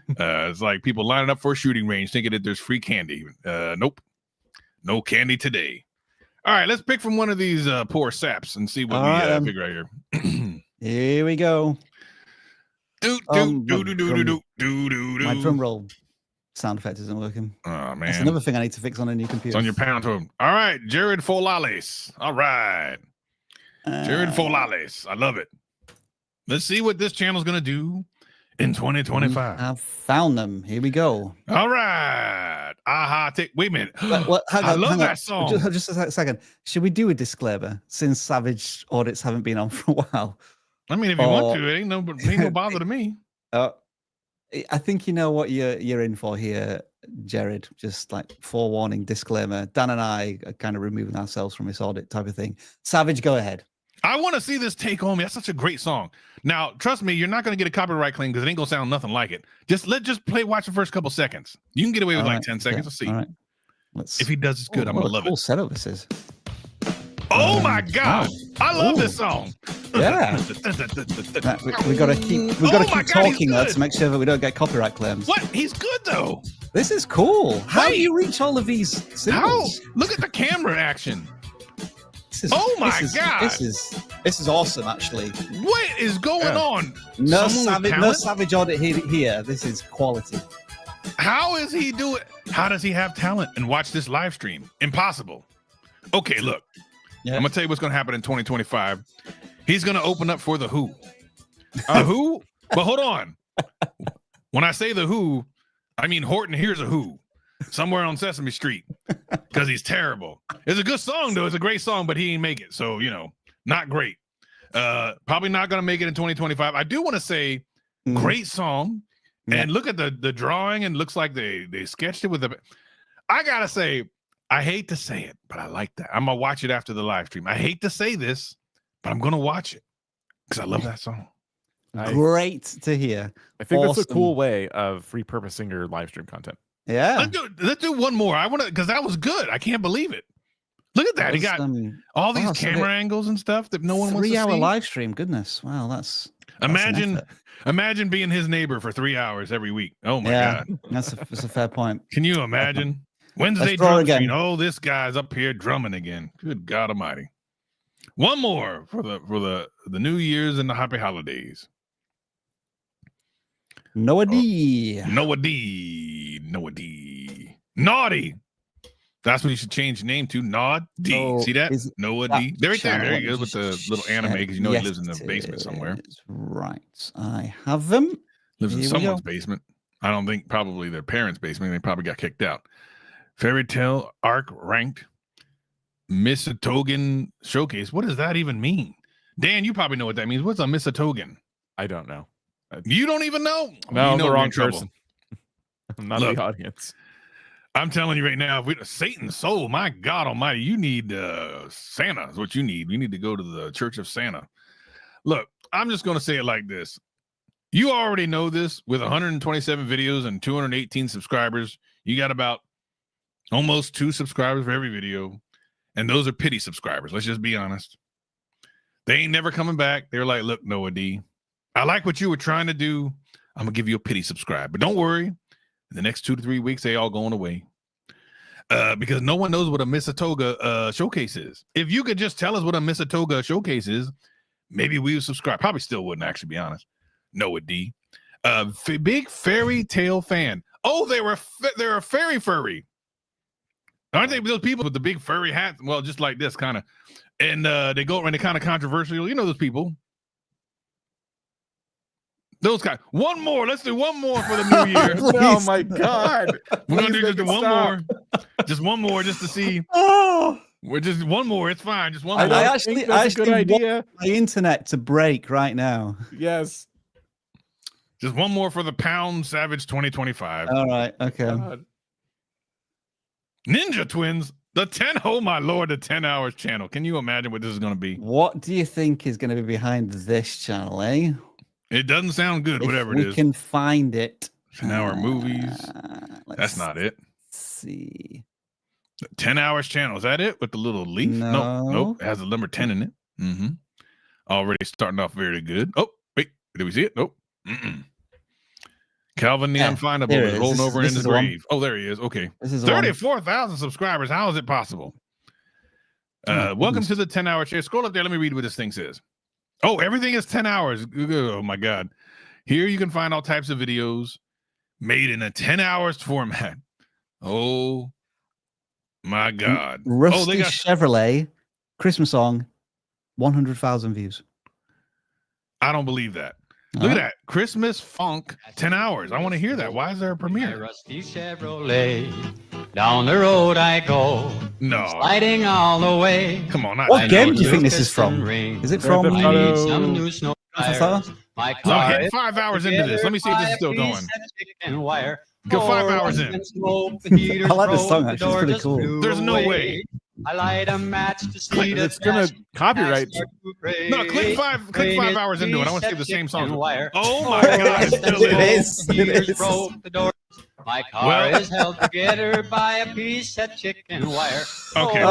It's like people lining up for a shooting range thinking that there's free candy. Nope, no candy today. All right, let's pick from one of these poor saps and see what we figure out here. Here we go. My drum roll sound effect isn't working. Oh man, that's another thing I need to fix on a new computer. It's on your pound totem. All right, Jared Folales. All right, Jared Folales. I love it. Let's see what this channel's gonna do in 2025. I've found them. Here we go. All right. Wait a minute. I love that song. Just a second. Should we do a disclaimer since Savage audits haven't been on for a while? I mean, if you want to, it ain't no bother to me. I think you know what you're in for here, Jared. Just like forewarning, disclaimer. Dan and I are kind of removing ourselves from this audit type of thing. Savage, go ahead. I want to see this Take On Me. That's such a great song. Now, trust me, you're not going to get a copyright claim because it ain't going to sound nothing like it. Just watch the first couple seconds. You can get away with like 10 seconds. Let's see. All right. If he does, it's good. I'm going to love cool it. Setup this is. Oh my God. I love this song. Yeah. we got to keep talking though to make sure that we don't get copyright claims. What? He's good though. This is cool. How do you reach all of these symbols? Look at the camera action. God. This is awesome, actually. What is going on? No savage audit here. This is quality. How is he doing? How does he have talent and watch this live stream? Impossible. Okay, look. I'm gonna tell you what's gonna happen in 2025. He's gonna open up for the Who. Who? But hold on. When I say the Who, I mean Horton Hears a Who somewhere on Sesame Street because he's terrible. It's a good song though. It's a great song, but he ain't make it. So not great. Probably not gonna make it in 2025. I do want to say, great song. And look at the drawing, and looks like they sketched it with the. I gotta say, I hate to say it, but I like that. I'm gonna watch it after the live stream. I hate to say this, but I'm gonna watch it because I love that song. Great to hear. I think that's a cool way of repurposing your live stream content. Yeah. Let's do one more. I want to, because that was good. I can't believe it. Look at that. He got all these camera angles and stuff that no one wants to see. 3 hour live stream. Goodness. Wow, that's imagine being his neighbor for 3 hours every week. Oh my God. That's a fair point. Can you imagine? Wednesday drum screen. Oh, this guy's up here drumming again. Good God Almighty. One more for the New Year's and the happy holidays. Noah D. Naughty. That's what you should change your name to. Nod D. See that? Noah D. There he goes with the little anime, because he lives in the basement somewhere. Right. I have them. Lives in someone's basement. I don't think probably their parents' basement. They probably got kicked out. Fairy Tale Arc ranked. Misatogen showcase. What does that even mean? Dan, you probably know what that means. What's a Misatogen? I don't know. You don't even know? No, I'm the wrong person. I'm not the audience. I'm telling you right now, Satan's soul, my God Almighty, you need Santa is what you need. You need to go to the Church of Santa. Look, I'm just going to say it like this. You already know this. With 127 videos and 218 subscribers, you got about almost 2 subscribers for every video. And those are pity subscribers. Let's just be honest. They ain't never coming back. They're like, look, Noah D, I like what you were trying to do. I'm going to give you a pity subscribe. But don't worry. In the next 2 to 3 weeks, they all going away. Because no one knows what a Misatoga showcase is. If you could just tell us what a Misatoga showcase is, maybe we would subscribe. Probably still wouldn't, actually, be honest. Noah D. Big Fairy Tale fan. Oh, they're a fairy furry. Aren't they those people with the big furry hats? Well, just like this kind of. And they go and they're kind of controversial. You know those people. Those guys. One more. Let's do one more for the new year. Oh my God. We're gonna do just one more. Just one more, just to see. We're just one more. It's fine. Just one more. I actually want my internet to break right now. Yes. Just one more for the Pound Savage 2025. All right. Okay. God. Ninja Twins. The 10 hours channel. Can you imagine what this is going to be? What do you think is going to be behind this channel, eh? It doesn't sound good, whatever it is. We can find it. 10 hour movies. That's not it. See. 10 hours channel. Is that it with the little leaf? No. Nope. It has the number 10 in it. Mm-hmm. Already starting off very good. Oh, wait. Did we see it? Nope. Calvin the Unfindable is rolling over in his grave. Oh, there he is. Okay. 34,000 subscribers. How is it possible? Welcome to the 10 hour share. Scroll up there. Let me read what this thing says. Oh, everything is 10 hours. Oh, my God. Here you can find all types of videos made in a 10 hours format. Oh, my God. Rusty Chevrolet Christmas song, 100,000 views. I don't believe that. Look at that. Christmas funk, 10 hours. I want to hear that. Why is there a premiere? Rusty Chevrolet, down the road I go. No. Sliding all the way. Come on. What game do you think this is from? Is it from some new snow tires. My car I'm getting 5 hours into this. Let me see if this is still going. Go 5 hours in. I like this song, actually. It's pretty cool. There's no way. I light a match to see it's gonna copyright. No, click 5 hours into it. I want to see the same song. Oh my God, it still is. My car is held together by a piece of chicken wire. Okay,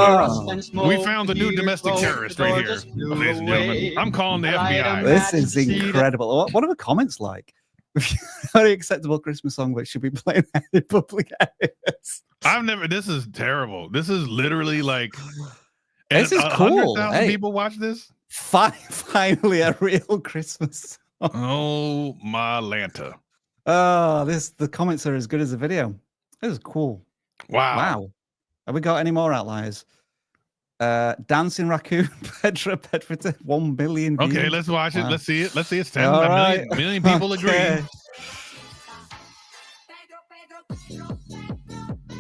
we found the new domestic terrorist right here, ladies and gentlemen. I'm calling the FBI. This is incredible. What are the comments like? very acceptable Christmas song, but should be playing in public areas. I've never. This is terrible. This is literally like. This is cool. 100,000 people watch this. Finally, a real Christmas song. Oh my Lanta! Oh, the comments are as good as the video. This is cool. Wow. Have we got any more outliers? Dancing Raccoon, Petra, 1 million views. Okay, let's watch it. Let's see it. Let's see it. All right. A million people agree.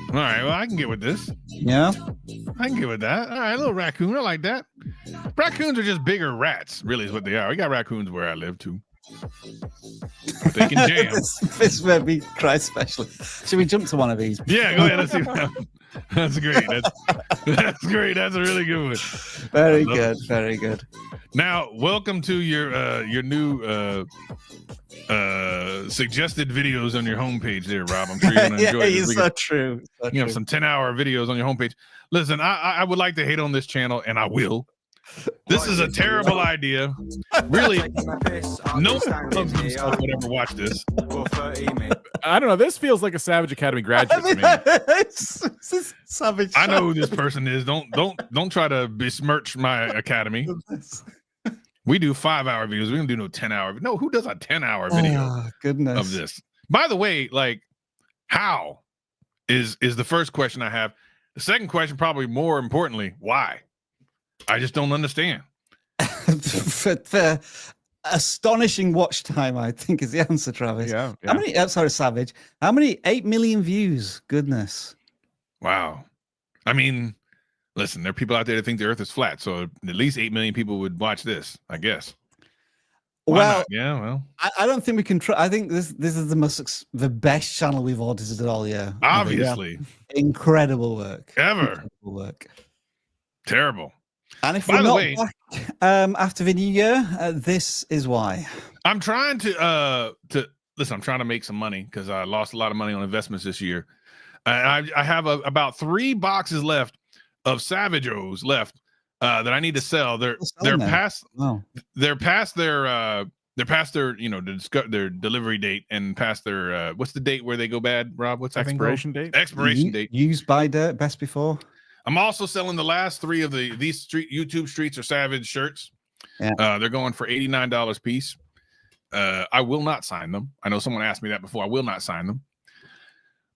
All right, well, I can get with this. Yeah. I can get with that. All right, a little raccoon. I like that. Raccoons are just bigger rats, really is what they are. We got raccoons where I live, too. They can jam. This made me cry especially. Should we jump to one of these? Yeah, go ahead. Let's see what happens. That's great. That's great. That's a really good one. Very good. Very good. Now, welcome to your new suggested videos on your homepage there, Rob. I'm sure you're going to enjoy it. So true. You have some 10-hour videos on your homepage. Listen, I would like to hate on this channel, and I will. This is a terrible idea. Really, no one would ever watch this. I don't know. This feels like a Savage Academy graduate to me. Savage. I know who this person is. Don't try to besmirch my academy. We do 5-hour videos. We don't do no 10-hour. No, who does a 10-hour video of this? By the way, like, how is the first question I have. The second question, probably more importantly, why? I just don't understand. for astonishing watch time, I think is the answer, Travis. Yeah. How many? Sorry, Savage. How many? 8 million views. Goodness. Wow. I mean, listen, there are people out there that think the Earth is flat, so at least 8 million people would watch this, I guess. Why not? Yeah. Well, I don't think we can. I think this is the best channel we've audited all year. Obviously, incredible work. Incredible work. Terrible. And if we're not back after the new year, this is why. I'm trying to listen. I'm trying to make some money because I lost a lot of money on investments this year. I have about 3 boxes left of Savage O's left that I need to sell. They're past their their delivery date and past their what's the date where they go bad, Rob? What's that expiration date? Expiration date. Used by date, best before. I'm also selling the last 3 of these YouTube Streets or Savage shirts. Yeah. They're going for $89 a piece. I will not sign them. I know someone asked me that before. I will not sign them.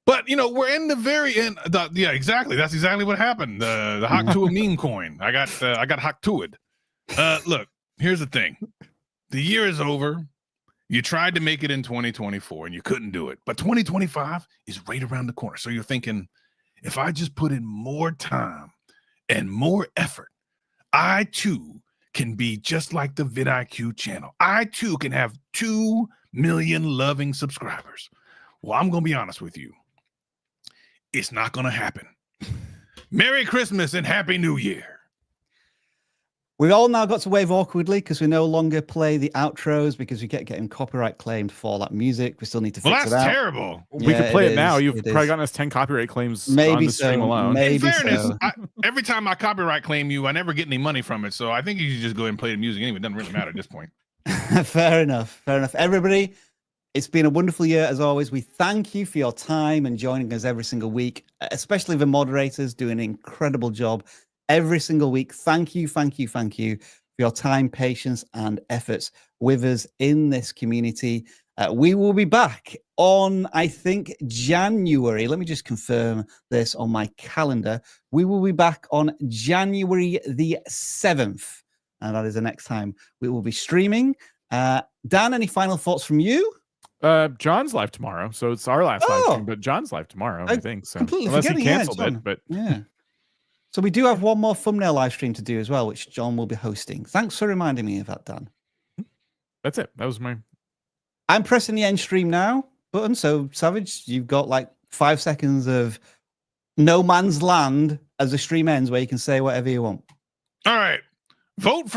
But we're in the very end. Yeah, exactly. That's exactly what happened. The Haktua meme coin. I got Haktua'd. Look, here's the thing. The year is over. You tried to make it in 2024 and you couldn't do it. But 2025 is right around the corner. So you're thinking, if I just put in more time and more effort, I too can be just like the vidIQ channel. I too can have 2 million loving subscribers. Well, I'm going to be honest with you. It's not going to happen. Merry Christmas and Happy New Year. We've all now got to wave awkwardly because we no longer play the outros because we kept getting copyright claimed for that music. We still need to fix it out. Well, that's terrible. We could play it now. You've probably gotten us 10 copyright claims on the stream alone. Maybe in fairness, every time I copyright claim you, I never get any money from it. So I think you should just go ahead and play the music anyway. It doesn't really matter at this point. Fair enough. Fair enough. Everybody, it's been a wonderful year as always. We thank you for your time and joining us every single week, especially the moderators doing an incredible job every single week. Thank you, thank you, thank you for your time, patience, and efforts with us in this community. We will be back on, I think, January. Let me just confirm this on my calendar. We will be back on January the 7th. And that is the next time we will be streaming. Dan, any final thoughts from you? John's live tomorrow. So it's our last live stream, but John's live tomorrow, I think. So unless he canceled it, but yeah. So we do have one more thumbnail live stream to do as well, which John will be hosting. Thanks for reminding me of that, Dan. That's it. That was I'm pressing the end stream now button. So Savage, you've got like 5 seconds of no man's land as the stream ends where you can say whatever you want. All right. Vote for